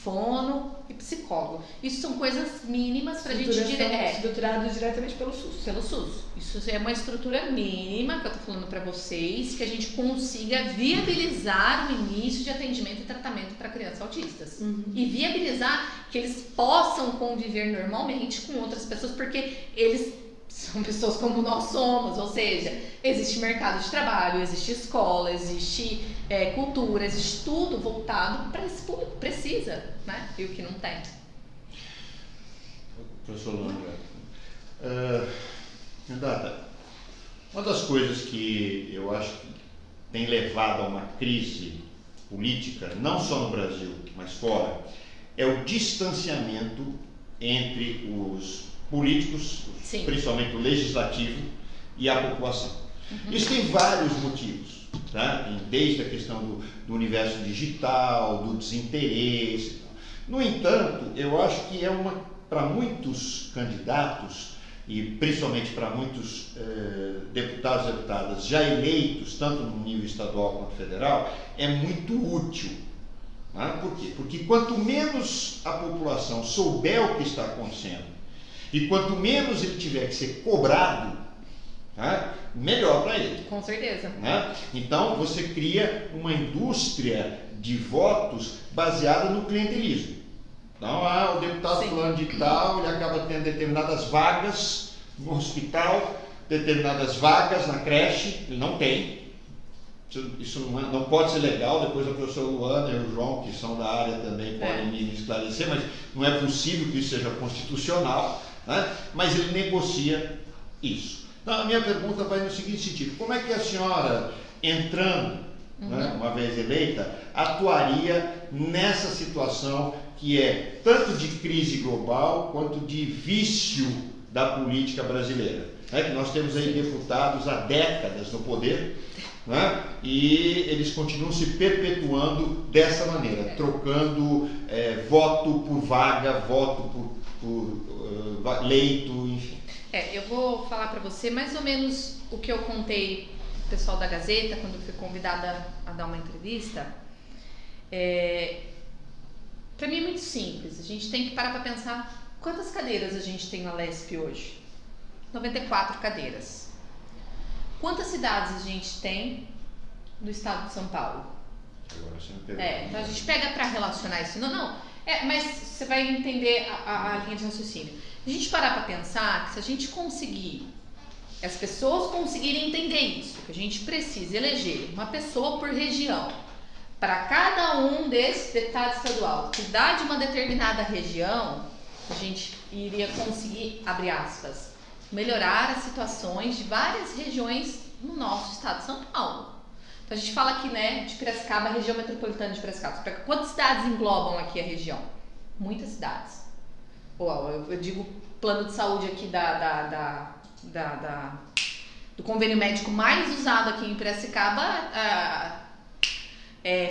fono e psicólogo. Isso são coisas mínimas para a gente estruturado diretamente pelo SUS. Pelo SUS. Isso é uma estrutura mínima que eu tô falando para vocês, que a gente consiga viabilizar o início de atendimento e tratamento para crianças autistas. E viabilizar que eles possam conviver normalmente com outras pessoas, porque eles são pessoas como nós somos, ou seja, existe mercado de trabalho, existe escola, existe cultura, existe tudo voltado para esse público que precisa, né? E o que não tem. Professor Langa, Renata, uma das coisas que eu acho que tem levado a uma crise política, não só no Brasil, mas fora, é o distanciamento entre os políticos, Sim. principalmente o legislativo, e a população. Isso tem vários motivos, tá? Desde a questão do universo digital, do desinteresse. No entanto, eu acho que para muitos candidatos, e principalmente para muitos deputados e deputadas já eleitos, tanto no nível estadual quanto federal, é muito útil. Tá? Por quê? Porque quanto menos a população souber o que está acontecendo, e quanto menos ele tiver que ser cobrado, tá? Melhor para ele. Com certeza. Né? Então você cria uma indústria de votos baseada no clientelismo. Então, o deputado Sim. fulano de tal, ele acaba tendo determinadas vagas no hospital, determinadas vagas na creche, ele não tem. Isso não pode ser legal. Depois a professora Luana e o João, que são da área também, podem me esclarecer, mas não é possível que isso seja constitucional, né? Mas ele negocia isso. Então a minha pergunta vai no seguinte sentido: como é que a senhora, entrando, né, uma vez eleita, atuaria nessa situação que é tanto de crise global quanto de vício da política brasileira? Que nós temos aí deputados há décadas no poder, né? E eles continuam se perpetuando dessa maneira, trocando voto por vaga, voto por leito, enfim. Eu vou falar para você mais ou menos o que eu contei pro pessoal da Gazeta quando eu fui convidada a dar uma entrevista. Para mim é muito simples. A gente tem que parar para pensar quantas cadeiras a gente tem na LESP hoje. 94 cadeiras. Quantas cidades a gente tem no estado de São Paulo? Agora você me pergunta. Então a gente pega para relacionar isso. Mas você vai entender a linha de raciocínio. A gente parar para pensar que se a gente conseguir, as pessoas conseguirem entender isso, que a gente precisa eleger uma pessoa por região, para cada um desses deputados estadual cuidar de uma determinada região, a gente iria conseguir, abre aspas, melhorar as situações de várias regiões no nosso estado de São Paulo. Então a gente fala aqui, né, de Piracicaba, a região metropolitana de Piracicaba. Quantas cidades englobam aqui a região? Muitas cidades. Eu digo plano de saúde aqui do convênio médico mais usado aqui em Piracicaba,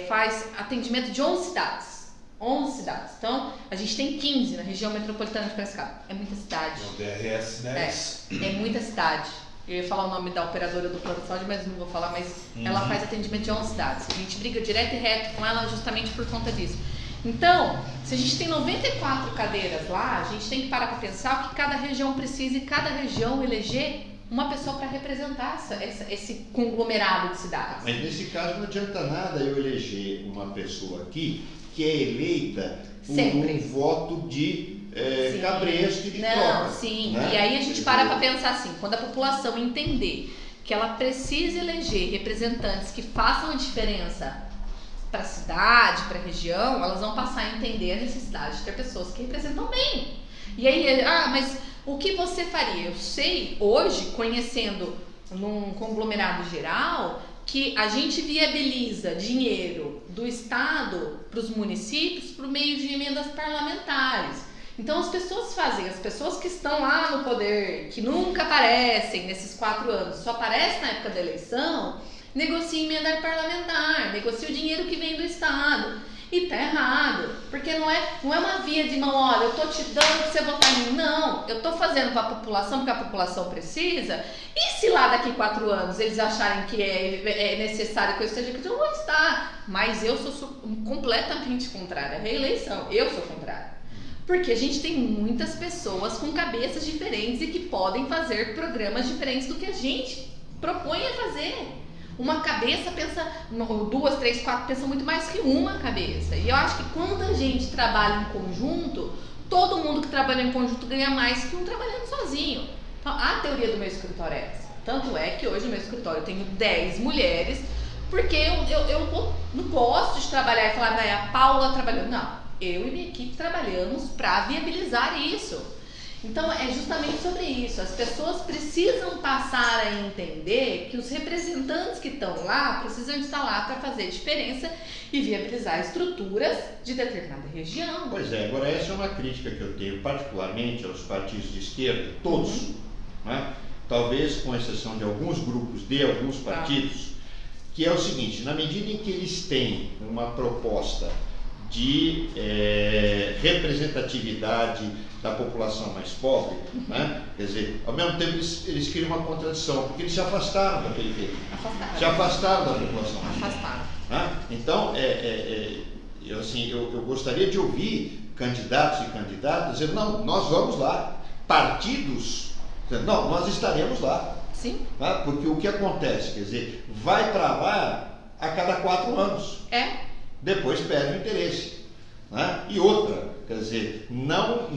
faz atendimento de 11 cidades. 11 cidades. Então, a gente tem 15 na região metropolitana de Piracicaba. É muita cidade. É o DRS 10. É muita cidade. Eu ia falar o nome da operadora do plano de saúde, mas não vou falar, mas ela faz atendimento de 11 cidades. A gente briga direto e reto com ela justamente por conta disso. Então, se a gente tem 94 cadeiras lá, a gente tem que parar para pensar o que cada região precisa e cada região eleger uma pessoa para representar esse conglomerado de cidades. Mas nesse caso não adianta nada eu eleger uma pessoa aqui que é eleita por um voto de cabresto e de troca. Sim. Né? E aí a gente para pensar assim, quando a população entender que ela precisa eleger representantes que façam a diferença para a cidade, para a região, elas vão passar a entender a necessidade de ter pessoas que representam bem. E aí, mas O que você faria? Eu sei hoje, conhecendo num conglomerado geral, que a gente viabiliza dinheiro do Estado para os municípios por meio de emendas parlamentares. Então as pessoas que estão lá no poder, que nunca aparecem nesses 4 anos, só aparecem na época da eleição, negociam emenda parlamentar, negociam o dinheiro que vem do Estado. E tá errado, porque não é uma via de mão, olha, eu tô te dando pra você votar em mim. Não, eu tô fazendo pra população, porque a população precisa. E se lá daqui 4 anos eles acharem que é necessário que eu esteja aqui, eu vou estar. Mas eu sou completamente contrária à reeleição, eu sou contrária. Porque a gente tem muitas pessoas com cabeças diferentes e que podem fazer programas diferentes do que a gente propõe a fazer. Uma cabeça pensa, 2, 3, 4 pensam muito mais que uma cabeça. E eu acho que quando a gente trabalha em conjunto, todo mundo que trabalha em conjunto ganha mais que um trabalhando sozinho. Então, a teoria do meu escritório é essa. Tanto é que hoje no meu escritório eu tenho 10 mulheres, porque eu não gosto de trabalhar e falar, é a Paula trabalhando. Não, eu e minha equipe trabalhamos para viabilizar isso. Então é justamente sobre isso, as pessoas precisam passar a entender que os representantes que estão lá precisam estar lá para fazer diferença e viabilizar estruturas de determinada região. Pois é, agora essa é uma crítica que eu tenho particularmente aos partidos de esquerda, todos, né? Talvez com exceção de alguns grupos, de alguns partidos, que é o seguinte, na medida em que eles têm uma proposta de representatividade da população mais pobre, né? Quer dizer, ao mesmo tempo eles criam uma contradição, porque eles se afastaram da periferia, se afastaram da população mais pobre, né? Então, eu gostaria de ouvir candidatos e candidatas dizendo, não, nós vamos lá, partidos dizendo, não, nós estaremos lá. Sim. Né? Porque o que acontece, quer dizer, vai para lá a cada 4 anos. Depois perde o interesse, né? E outra, quer dizer, não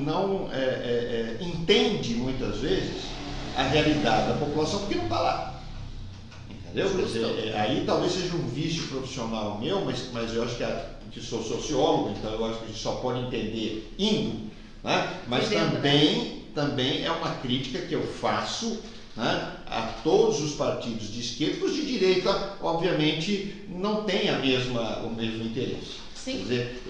entende muitas vezes a realidade da população porque não está lá, entendeu? Quer dizer, aí talvez seja um vício profissional meu, mas eu acho que sou sociólogo, então eu acho que a gente só pode entender indo, né? Mas também é uma crítica que eu faço, né, a todos os partidos de esquerda. Os de direita, obviamente, não têm o mesmo interesse. Sim. Quer dizer,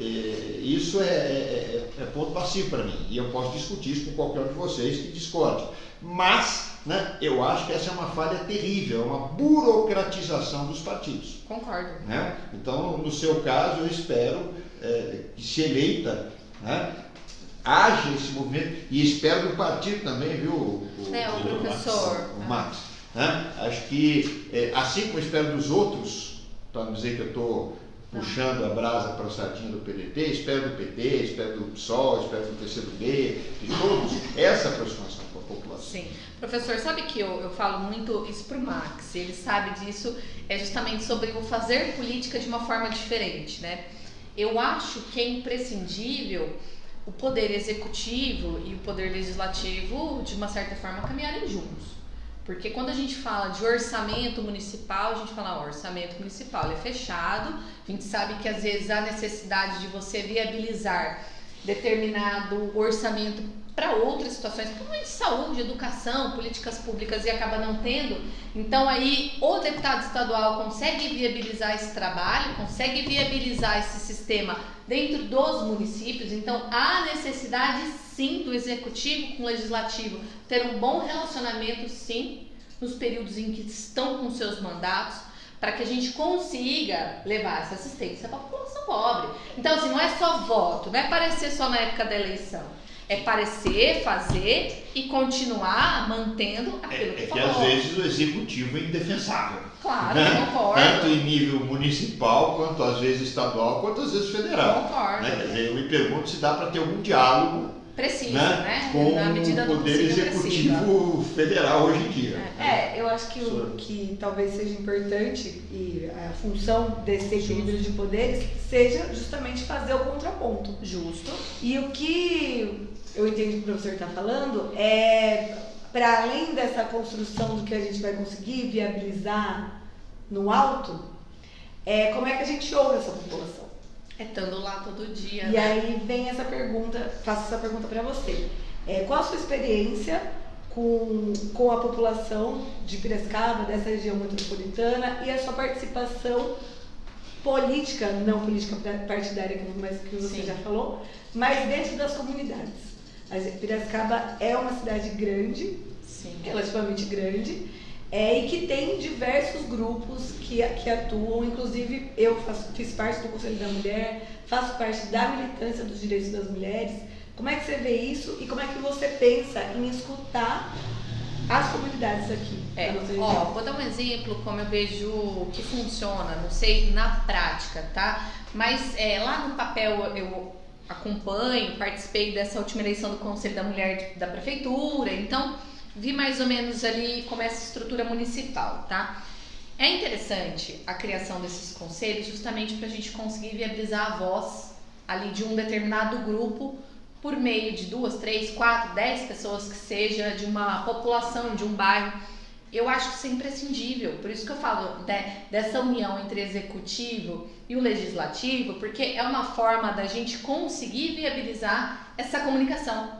isso é ponto passivo para mim, e eu posso discutir isso com qualquer um de vocês que discorde. Mas, né, eu acho que essa é uma falha terrível, é uma burocratização dos partidos. Concordo. Né? Então, no seu caso, eu espero que, se eleita, né, haja esse movimento, e espero do partido também, viu, o professor Max, né? Acho que, assim como espero dos outros, para não dizer que eu estou puxando a brasa para a sardinha do PDT, espero do PT, espero do PSOL, espero do PCdoB, de todos, essa aproximação com a população. Sim. Professor, sabe que eu falo muito isso para o Max, ele sabe disso, é justamente sobre o fazer política de uma forma diferente, né? Eu acho que é imprescindível o poder executivo e o poder legislativo, de uma certa forma, caminharem juntos. Porque quando a gente fala de orçamento municipal, a gente fala, orçamento municipal, ele é fechado, a gente sabe que às vezes há necessidade de você viabilizar determinado orçamento para outras situações, como de saúde, educação, políticas públicas, e acaba não tendo. Então aí o deputado estadual consegue viabilizar esse trabalho, consegue viabilizar esse sistema dentro dos municípios. Então há necessidade sim do executivo com o legislativo ter um bom relacionamento, sim, nos períodos em que estão com seus mandatos, para que a gente consiga levar essa assistência para a população pobre. Então assim, não é só voto, não é aparecer só na época da eleição. É parecer, fazer e continuar mantendo aquilo que falou. É que às vezes o executivo é indefensável. Claro, né? concordo. Tanto em nível municipal, quanto às vezes estadual, quanto às vezes federal. Concordo. Né? Quer dizer, eu me pergunto se dá para ter algum diálogo, preciso, né? Com Na medida do poder executivo federal hoje em dia. Eu acho que o que talvez seja importante, e a função desse equilíbrio de poderes, seja justamente fazer o contraponto. Justo. E o que eu entendo que o professor está falando é, para além dessa construção do que a gente vai conseguir viabilizar no alto, como é que a gente ouve essa população? É estando lá todo dia. E aí vem essa pergunta, faço essa pergunta para você. Qual a sua experiência com a população de Piracicaba, dessa região metropolitana, e a sua participação política, não política partidária, mas que você já falou, mas dentro das comunidades. Piracicaba é uma cidade grande, relativamente grande, e que tem diversos grupos que atuam, inclusive eu fiz parte do Conselho da Mulher, faço parte da militância dos direitos das mulheres. Como é que você vê isso e como é que você pensa em escutar as comunidades aqui? Vou dar um exemplo como eu vejo que funciona, não sei na prática, tá? Mas lá no papel eu acompanho, participei dessa última eleição do Conselho da Mulher da Prefeitura, então vi mais ou menos ali como é essa estrutura municipal, tá? É interessante a criação desses conselhos justamente para a gente conseguir viabilizar a voz ali de um determinado grupo por meio de 2, 3, 4, 10 pessoas que seja, de uma população, de um bairro. Eu acho que isso é imprescindível, por isso que eu falo dessa união entre executivo e o legislativo, porque é uma forma da gente conseguir viabilizar essa comunicação,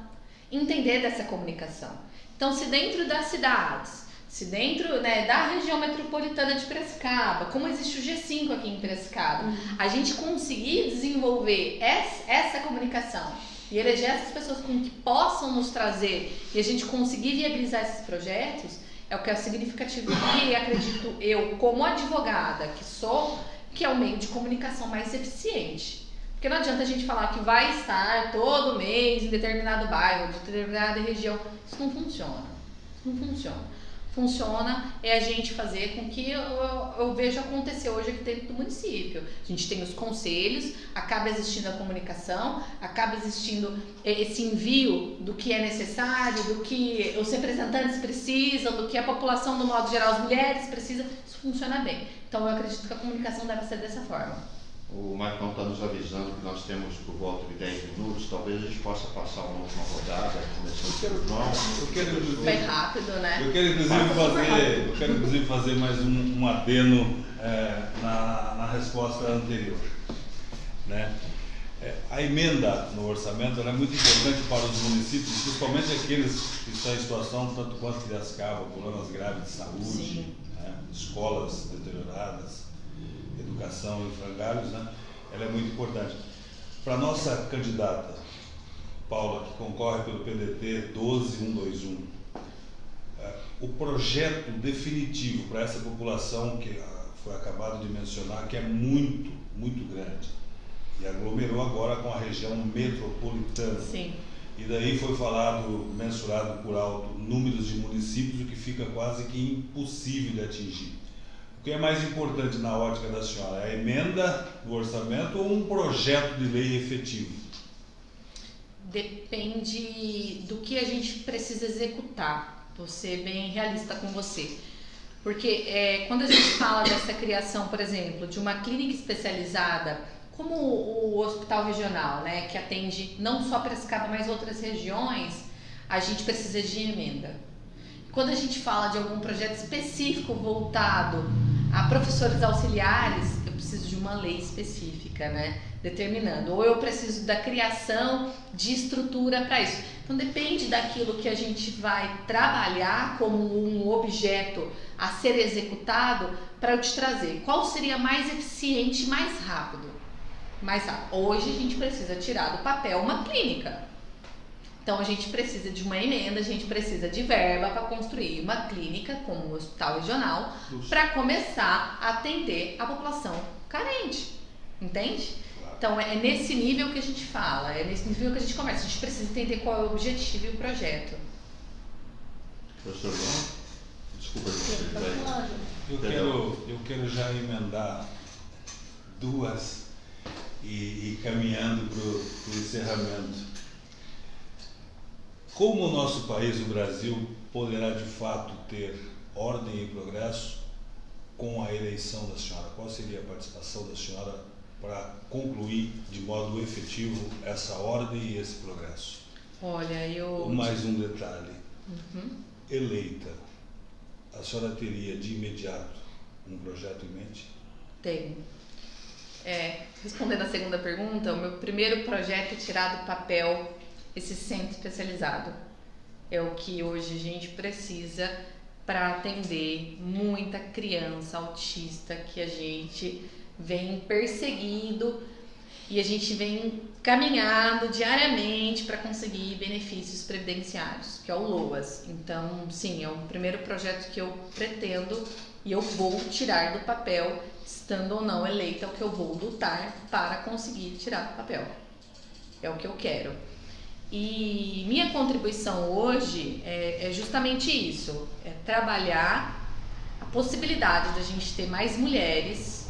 entender dessa comunicação. Então, se dentro das cidades, se dentro da região metropolitana de Piracicaba, como existe o G5 aqui em Piracicaba, a gente conseguir desenvolver essa comunicação e eleger essas pessoas que possam nos trazer e a gente conseguir viabilizar esses projetos, é o que é significativo e acredito eu, como advogada que é o meio de comunicação mais eficiente. Porque não adianta a gente falar que vai estar todo mês em determinado bairro, de determinada região. Isso não funciona. Não funciona. Funciona é a gente fazer com que eu vejo acontecer hoje aqui dentro do município. A gente tem os conselhos, acaba existindo a comunicação, acaba existindo esse envio do que é necessário, do que os representantes precisam, do que a população, do modo geral, as mulheres precisam. Isso funciona bem. Então eu acredito que a comunicação deve ser dessa forma. O Marcão está nos avisando que nós temos por volta de 10 minutos, talvez a gente possa passar uma última rodada, começando pelo João. Foi rápido, né? Eu quero inclusive fazer mais um adeno na resposta anterior. Né? A emenda no orçamento é muito importante para os municípios, principalmente aqueles que estão em situação tanto quanto Piracicaba, problemas graves de saúde, né? Escolas deterioradas, educação em frangalhos, né? Ela é muito importante. Para a nossa candidata, Paula, que concorre pelo PDT 12121, o projeto definitivo para essa população que foi acabado de mencionar, que é muito, muito grande, e aglomerou agora com a região metropolitana. Sim. E daí foi mensurado por alto números de municípios, o que fica quase que impossível de atingir. O que é mais importante na ótica da senhora? É a emenda do orçamento ou um projeto de lei efetivo? Depende do que a gente precisa executar. Vou ser bem realista com você. Porque quando a gente fala dessa criação, por exemplo, de uma clínica especializada, como o hospital regional, né, que atende não só Piracicaba, mas outras regiões, a gente precisa de emenda. Quando a gente fala de algum projeto específico voltado a professores auxiliares, eu preciso de uma lei específica, né? Determinando. Ou eu preciso da criação de estrutura para isso. Então depende daquilo que a gente vai trabalhar como um objeto a ser executado para eu te trazer. Qual seria mais eficiente e mais rápido? Mais rápido. Hoje a gente precisa tirar do papel uma clínica. Então a gente precisa de uma emenda, a gente precisa de verba para construir uma clínica como o hospital regional para começar a atender a população carente, entende? Então é nesse nível que a gente fala, é nesse nível que a gente conversa, a gente precisa entender qual é o objetivo e o projeto. Professor João, desculpa, eu quero já emendar duas e caminhando para o encerramento. Como o nosso país, o Brasil, poderá de fato ter ordem e progresso com a eleição da senhora? Qual seria a participação da senhora para concluir de modo efetivo essa ordem e esse progresso? Olha, Mais um detalhe. Eleita, a senhora teria de imediato um projeto em mente? Tenho. Respondendo a segunda pergunta, o meu primeiro projeto é tirar do papel esse centro especializado. É o que hoje a gente precisa para atender muita criança autista que a gente vem perseguindo e a gente vem caminhando diariamente para conseguir benefícios previdenciários, que é o LOAS. Então, sim, é o primeiro projeto que eu pretendo e eu vou tirar do papel, estando ou não eleita, é o que eu vou lutar para conseguir tirar do papel. É o que eu quero. E minha contribuição hoje é justamente isso, é trabalhar a possibilidade de a gente ter mais mulheres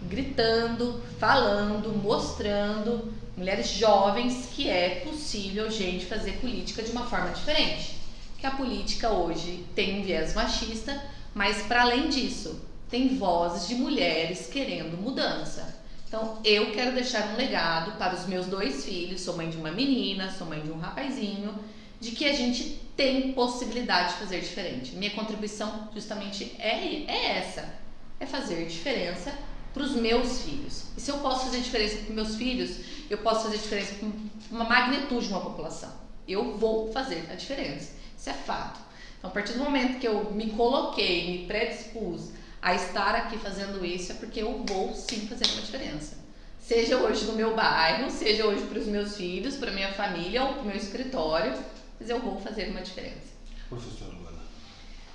gritando, falando, mostrando, mulheres jovens, que é possível, gente, fazer política de uma forma diferente. Que a política hoje tem um viés machista, mas para além disso, tem vozes de mulheres querendo mudança. Então, eu quero deixar um legado para os meus 2 filhos, sou mãe de uma menina, sou mãe de um rapazinho, de que a gente tem possibilidade de fazer diferente. Minha contribuição justamente é essa, é fazer diferença para os meus filhos. E se eu posso fazer diferença para os meus filhos, eu posso fazer diferença para uma magnitude de uma população. Eu vou fazer a diferença, isso é fato. Então, a partir do momento que eu me coloquei, me predispus a estar aqui fazendo isso, é porque eu vou sim fazer uma diferença. Seja hoje no meu bairro, seja hoje para os meus filhos, para minha família ou para o meu escritório, mas eu vou fazer uma diferença. Professora Luana.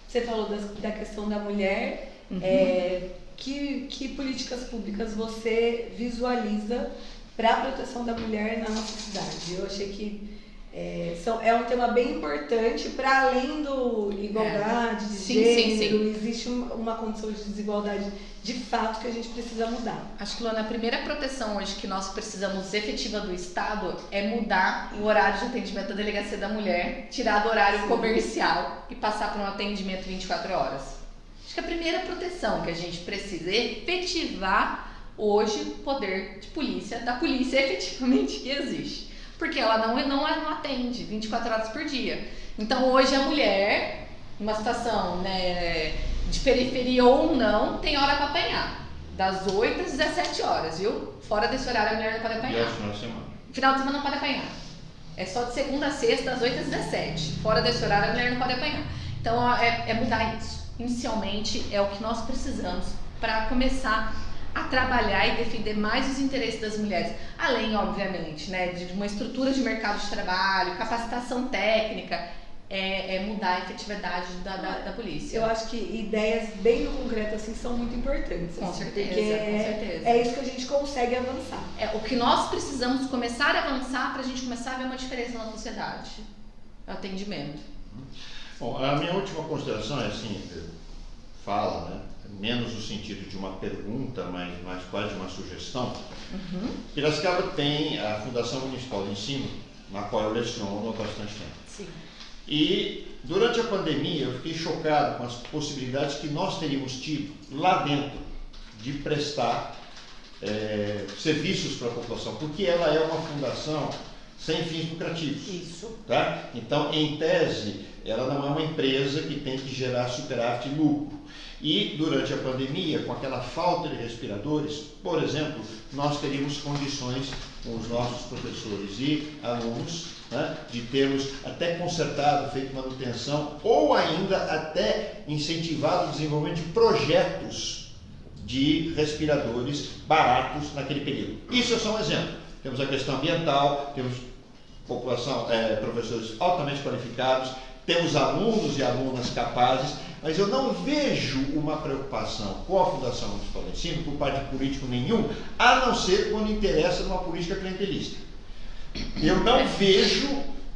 Você falou da questão da mulher. Que políticas públicas você visualiza para a proteção da mulher na nossa cidade? Eu achei que é um tema bem importante, para além do igualdade de gênero, existe uma condição de desigualdade de fato que a gente precisa mudar. Acho que, Luana, a primeira proteção hoje que nós precisamos efetiva do Estado é mudar o horário de atendimento da Delegacia da Mulher, tirar do horário comercial e passar para um atendimento 24 horas. Acho que a primeira proteção que a gente precisa é efetivar hoje o poder de polícia, da polícia efetivamente que existe. Porque ela não atende 24 horas por dia. Então hoje a mulher, numa situação, né, de periferia ou não, tem hora para apanhar. Das 8 às 17 horas, viu? Fora desse horário a mulher não pode apanhar. E final de semana? Final de semana não pode apanhar. É só de segunda a sexta, das 8 às 17. Fora desse horário a mulher não pode apanhar. Então é mudar isso. Inicialmente é o que nós precisamos para começar a trabalhar e defender mais os interesses das mulheres, além, obviamente, né, de uma estrutura de mercado de trabalho, capacitação técnica, mudar a efetividade da polícia. Eu acho que ideias bem no concreto assim são muito importantes. Com assim, certeza, porque com certeza. É isso que a gente consegue avançar. O que nós precisamos começar a avançar para a gente começar a ver uma diferença na sociedade. É o atendimento. Bom, a minha última consideração é assim, fala, né? Menos no sentido de uma pergunta, mas quase de uma sugestão. Piracicaba tem a Fundação Municipal de Ensino, na qual eu leciono há bastante tempo. Sim. E durante a pandemia eu fiquei chocado com as possibilidades que nós teríamos tido lá dentro de prestar serviços para a população, porque ela é uma fundação sem fins lucrativos. Isso. Tá? Então, em tese, ela não é uma empresa que tem que gerar superávit e lucro. E durante a pandemia, com aquela falta de respiradores, por exemplo, nós teríamos condições com os nossos professores e alunos, né, de termos até consertado, feito manutenção ou ainda até incentivado o desenvolvimento de projetos de respiradores baratos naquele período. Isso é só um exemplo. Temos a questão ambiental, temos população, professores altamente qualificados, temos alunos e alunas capazes, mas eu não vejo uma preocupação com a Fundação Municipal de Ensino por parte de político nenhum, a não ser quando interessa numa política clientelista. Eu não vejo,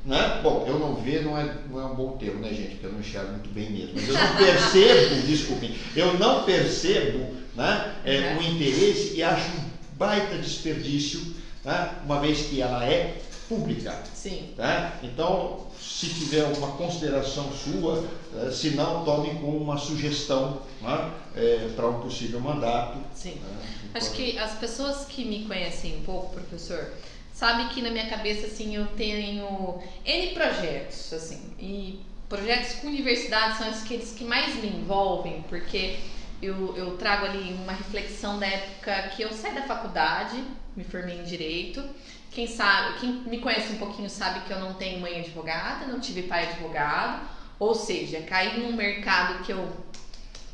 né? Bom, eu não vejo não é um bom termo, né, gente? Porque eu não enxergo muito bem mesmo. Mas eu não percebo, desculpem, eu não percebo, né, o interesse e acho um baita desperdício, né, uma vez que ela é pública. Sim. Tá? Então, se tiver alguma consideração sua, se não, tome como uma sugestão, né, para um possível mandato. Sim. Acho que as pessoas que me conhecem um pouco, professor, sabem que na minha cabeça assim, eu tenho N projetos, assim, e projetos com universidade são aqueles que mais me envolvem, porque eu trago ali uma reflexão da época que eu saí da faculdade, me formei em Direito, Quem sabe, quem me conhece um pouquinho sabe que eu não tenho mãe advogada, não tive pai advogado, ou seja, caí num mercado que eu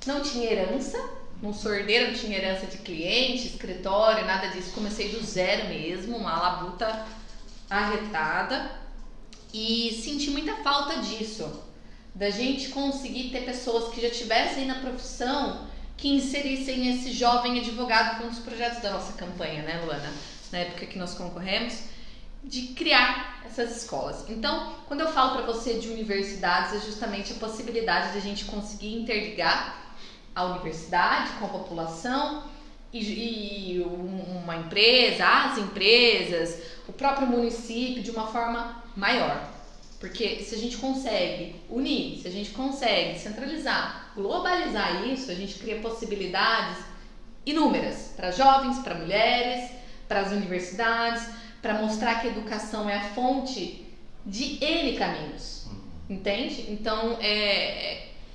não tinha herança, não sou herdeira, não tinha herança de cliente, escritório, nada disso, comecei do zero mesmo, uma labuta arretada e senti muita falta disso, da gente conseguir ter pessoas que já estivessem na profissão que inserissem esse jovem advogado, que foi um dos projetos da nossa campanha, né, Luana? Na época que nós concorremos, de criar essas escolas. Então, quando eu falo para você de universidades, é justamente a possibilidade de a gente conseguir interligar a universidade com a população e uma empresa, as empresas, o próprio município de uma forma maior. Porque se a gente consegue unir, se a gente consegue centralizar, globalizar isso, a gente cria possibilidades inúmeras para jovens, para mulheres, para as universidades, para mostrar que a educação é a fonte de N caminhos, entende? Então,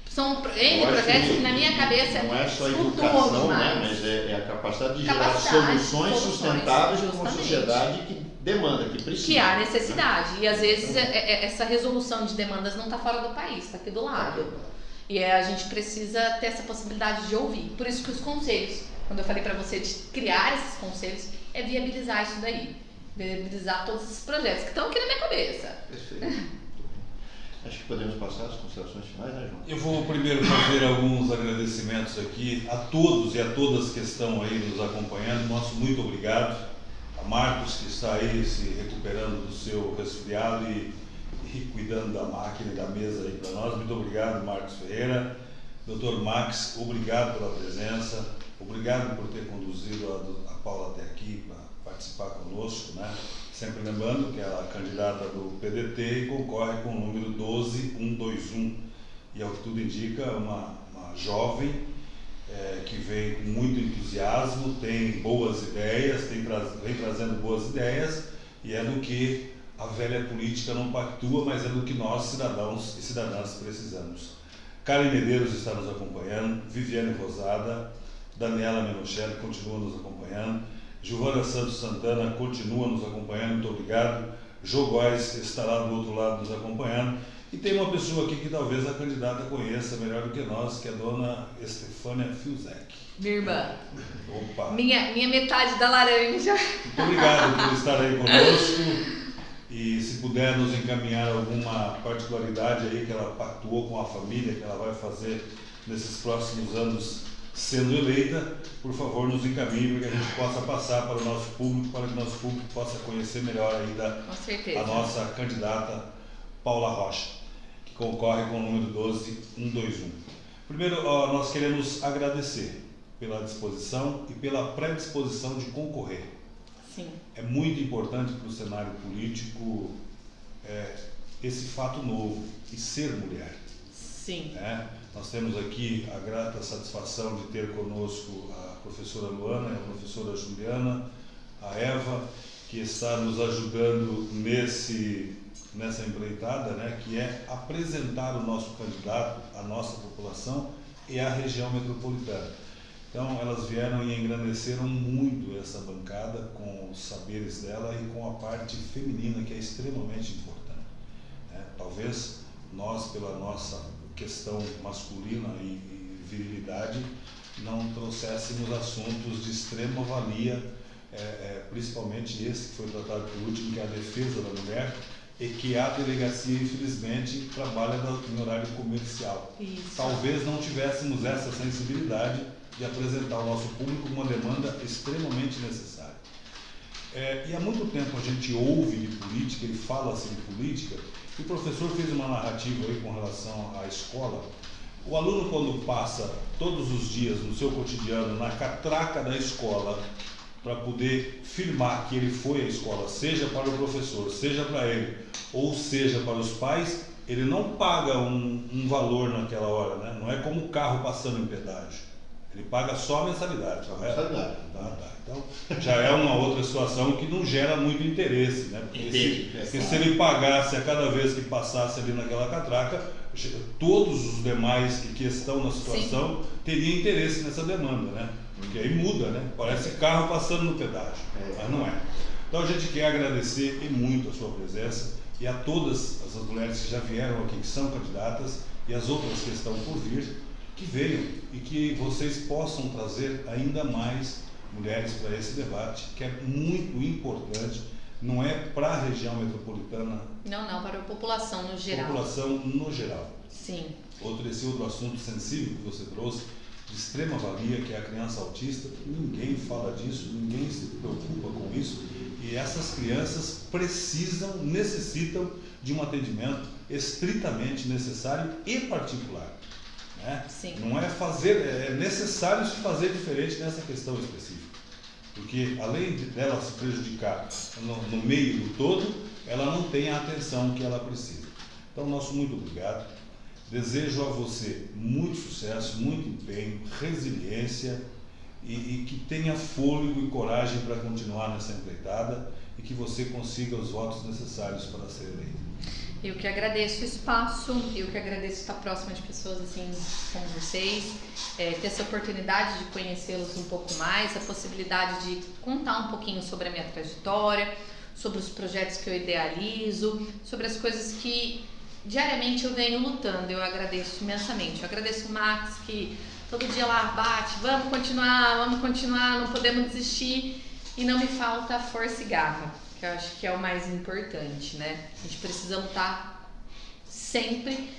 são N projetos que na minha cabeça não é só flutuam educação, demais. né? Mas é a capacidade de gerar soluções sustentáveis para uma sociedade que demanda, que precisa. Que há necessidade. E às vezes essa resolução de demandas não está fora do país, está aqui do lado. E a gente precisa ter essa possibilidade de ouvir. Por isso que os conselhos, quando eu falei para você de criar esses conselhos, é viabilizar isso daí. Viabilizar todos esses projetos que estão aqui na minha cabeça. Perfeito. Acho que podemos passar as considerações finais, né, João? Eu vou primeiro fazer alguns agradecimentos aqui a todos e a todas que estão aí nos acompanhando. Nosso muito obrigado. A Marcos, que está aí se recuperando do seu resfriado e cuidando da máquina e da mesa aí para nós. Muito obrigado, Marcos Ferreira. Dr. Max, obrigado pela presença. Obrigado por ter conduzido a Paula até aqui para participar conosco, né? Sempre lembrando que ela é candidata do PDT e concorre com o número 12121. E ao que tudo indica, uma jovem que vem com muito entusiasmo, tem boas ideias, vem trazendo boas ideias, e é do que a velha política não pactua, mas é do que nós, cidadãos e cidadãs, precisamos. Karen Medeiros está nos acompanhando, Viviane Rosada, Daniela Menochelli continua nos acompanhando, Giovana Santos Santana continua nos acompanhando, muito obrigado. Jô Góes estará do outro lado nos acompanhando. E tem uma pessoa aqui que talvez a candidata conheça melhor do que nós, que é a dona Estefânia Fiuzek. Minha irmã. Opa! Minha metade da laranja. Muito obrigado por estar aí conosco. E se puder nos encaminhar alguma particularidade aí que ela pactuou com a família, que ela vai fazer nesses próximos anos sendo eleita, por favor nos encaminhe para que a gente possa passar para o nosso público, para que o nosso público possa conhecer melhor ainda a nossa candidata Paula Rocha, que concorre com o número 12121. Primeiro, nós queremos agradecer pela disposição e pela predisposição de concorrer. Sim. É muito importante para o cenário político esse fato novo, e ser mulher. Sim. Né? Nós temos aqui a grata satisfação de ter conosco a professora Luana e a professora Juliana, a Eva, que está nos ajudando nessa empreitada, né, que é apresentar o nosso candidato, a nossa população e a região metropolitana. Então, elas vieram e engrandeceram muito essa bancada com os saberes dela e com a parte feminina, que é extremamente importante. Né? Talvez nós, pela nossa questão masculina e virilidade, não trouxéssemos assuntos de extrema valia, principalmente esse que foi tratado por último, que é a defesa da mulher, e que a delegacia, infelizmente, trabalha em horário comercial. Isso. Talvez não tivéssemos essa sensibilidade de apresentar ao nosso público uma demanda extremamente necessária. E há muito tempo a gente ouve de política, ele fala-se de política, e o professor fez uma narrativa aí com relação à escola. O aluno, quando passa todos os dias no seu cotidiano na catraca da escola, para poder firmar que ele foi à escola, seja para o professor, seja para ele, ou seja para os pais, ele não paga um valor naquela hora, né? Não é como o carro passando em pedágio. Ele paga só a mensalidade. Então, já é uma outra situação que não gera muito interesse, né? Porque se ele pagasse a cada vez que passasse ali naquela catraca, todos os demais que estão na situação teriam interesse nessa demanda, né? Porque aí muda, né? Parece carro passando no pedágio, mas não é. Então a gente quer agradecer e muito a sua presença e a todas as mulheres que já vieram aqui, que são candidatas, e as outras que estão por vir, que venham e que vocês possam trazer ainda mais mulheres para esse debate, que é muito importante, não é para a região metropolitana. Não, para a população no geral. População no geral. Sim. Esse outro assunto sensível que você trouxe, de extrema valia, que é a criança autista, ninguém fala disso, ninguém se preocupa com isso, e essas crianças necessitam de um atendimento estritamente necessário e particular. Né? Sim. Não é necessário se fazer diferente nessa questão específica, porque além dela se prejudicar no meio do todo, ela não tem a atenção que ela precisa. Então, nosso muito obrigado. Desejo a você muito sucesso, muito empenho, resiliência e que tenha fôlego e coragem para continuar nessa empreitada e que você consiga os votos necessários para ser eleito. Eu que agradeço o espaço, eu que agradeço estar próxima de pessoas assim como vocês, ter essa oportunidade de conhecê-los um pouco mais, a possibilidade de contar um pouquinho sobre a minha trajetória, sobre os projetos que eu idealizo, sobre as coisas que diariamente eu venho lutando. Eu agradeço imensamente. Eu agradeço o Max, que todo dia lá bate, vamos continuar, não podemos desistir, e não me falta força e garra, que eu acho que é o mais importante, né? A gente precisa lutar sempre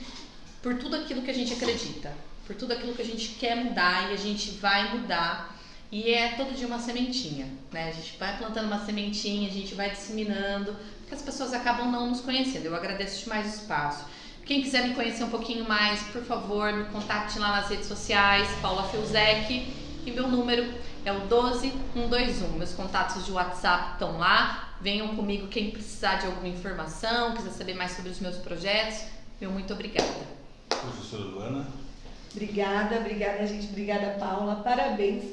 por tudo aquilo que a gente acredita, por tudo aquilo que a gente quer mudar, e a gente vai mudar. E é todo dia uma sementinha, né? A gente vai plantando uma sementinha, a gente vai disseminando, porque as pessoas acabam não nos conhecendo. Eu agradeço demais o espaço. Quem quiser me conhecer um pouquinho mais, por favor, me contate lá nas redes sociais, Paula Fiuzek, e meu número é o 12121. Meus contatos de WhatsApp estão lá. Venham comigo quem precisar de alguma informação, quiser saber mais sobre os meus projetos. Meu muito obrigada. Professora Luana. Obrigada, gente. Obrigada, Paula. Parabéns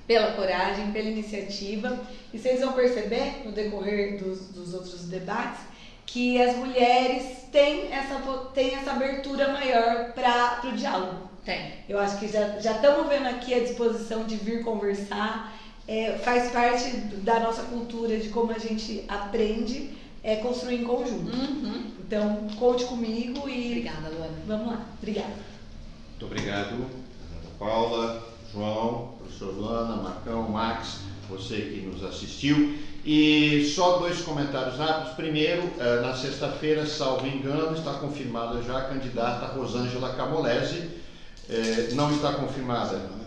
pela coragem, pela iniciativa. E vocês vão perceber, no decorrer dos outros debates, que as mulheres têm essa abertura maior para o diálogo. Tem. Eu acho que já estamos vendo aqui a disposição de vir conversar. Faz parte da nossa cultura, de como a gente aprende construir em conjunto. Uhum. Então, conte comigo e... Obrigada, Luana. Vamos lá. Obrigada. Muito obrigado, Paula, João, professor Luana, Marcão, Max, você que nos assistiu. E só 2 comentários rápidos. Primeiro, na sexta-feira, salvo engano, está confirmada já a candidata Rosângela Camolese. Não está confirmada.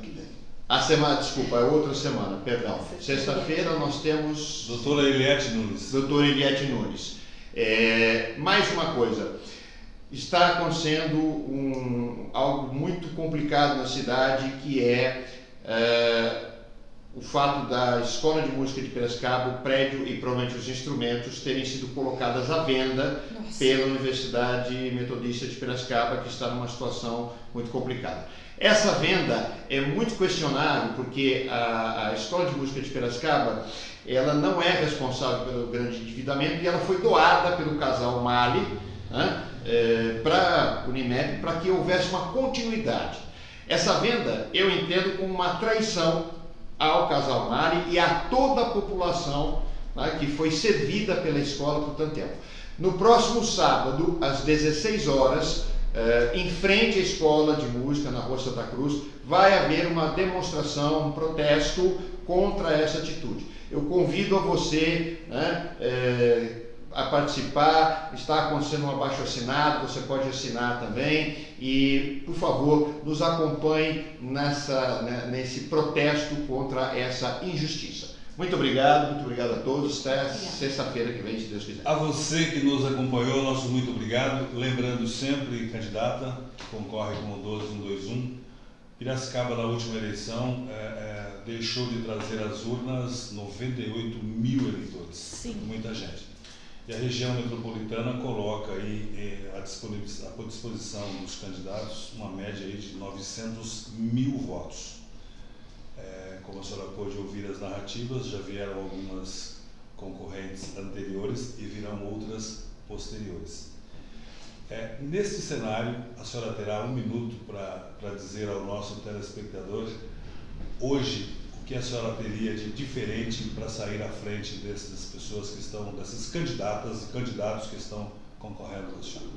Desculpa, é outra semana, perdão. Sexta-feira nós temos... Doutora Eliette Nunes. Doutora Eliette Nunes. Mais uma coisa. Está acontecendo algo muito complicado na cidade, que é o fato da Escola de Música de Piracicaba, o prédio e provavelmente os instrumentos terem sido colocadas à venda pela Universidade Metodista de Piracicaba, que está numa situação muito complicada. Essa venda é muito questionável, porque a Escola de Música de Piracicaba, ela não é responsável pelo grande endividamento, e ela foi doada pelo casal Mali, né, para a Unimed, para que houvesse uma continuidade. Essa venda eu entendo como uma traição ao casal Mali e a toda a população, né, que foi servida pela escola por tanto tempo. No próximo sábado, às 16 horas, em frente à Escola de Música, na Rua Santa Cruz, vai haver uma demonstração, um protesto contra essa atitude. Eu convido a você, né, a participar. Está acontecendo um abaixo-assinado, você pode assinar também, e, por favor, nos acompanhe nesse protesto contra essa injustiça. Muito obrigado a todos. Até sexta-feira que vem, se Deus quiser. A você que nos acompanhou, nosso muito obrigado. Lembrando sempre, candidata, que concorre com o 12121, Piracicaba, na última eleição, deixou de trazer às urnas 98 mil eleitores. Sim. Muita gente. E a região metropolitana coloca aí à disposição dos candidatos uma média aí de 900 mil votos. Como a senhora pôde ouvir as narrativas, já vieram algumas concorrentes anteriores e virão outras posteriores. Neste cenário, a senhora terá 1 minuto para dizer ao nosso telespectador hoje o o que a senhora teria de diferente para sair à frente dessas pessoas que estão, dessas candidatas e candidatos que estão concorrendo com a senhora?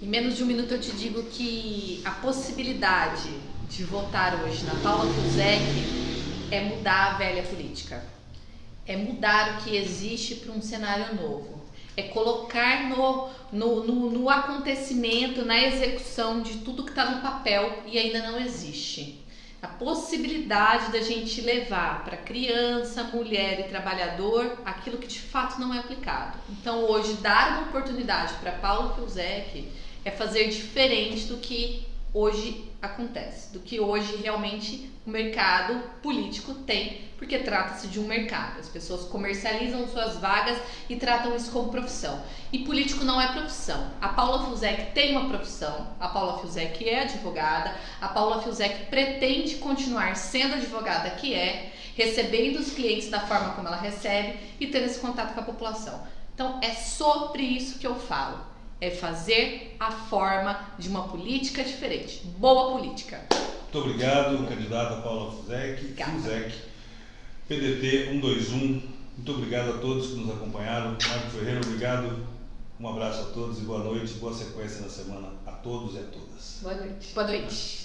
Em menos de um minuto eu te digo que a possibilidade de votar hoje na Paula Fiuzek é mudar a velha política. É mudar o que existe para um cenário novo. É colocar no acontecimento, na execução de tudo que está no papel e ainda não existe. A possibilidade da gente levar para criança, mulher e trabalhador aquilo que de fato não é aplicado. Então hoje dar uma oportunidade para Paula Fiuzek é fazer diferente do que hoje acontece, do que hoje realmente o mercado político tem, porque trata-se de um mercado. As pessoas comercializam suas vagas e tratam isso como profissão. E político não é profissão. A Paula Fiuzek tem uma profissão, a Paula Fiuzek é advogada, a Paula Fiuzek pretende continuar sendo advogada que é, recebendo os clientes da forma como ela recebe e tendo esse contato com a população. Então é sobre isso que eu falo. É fazer a forma de uma política diferente. Boa política. Muito obrigado, candidata Paula Fiuzek, PDT 121. Muito obrigado a todos que nos acompanharam. Marco Ferreira, obrigado. Um abraço a todos e boa noite. Boa sequência na semana a todos e a todas. Boa noite. Boa noite.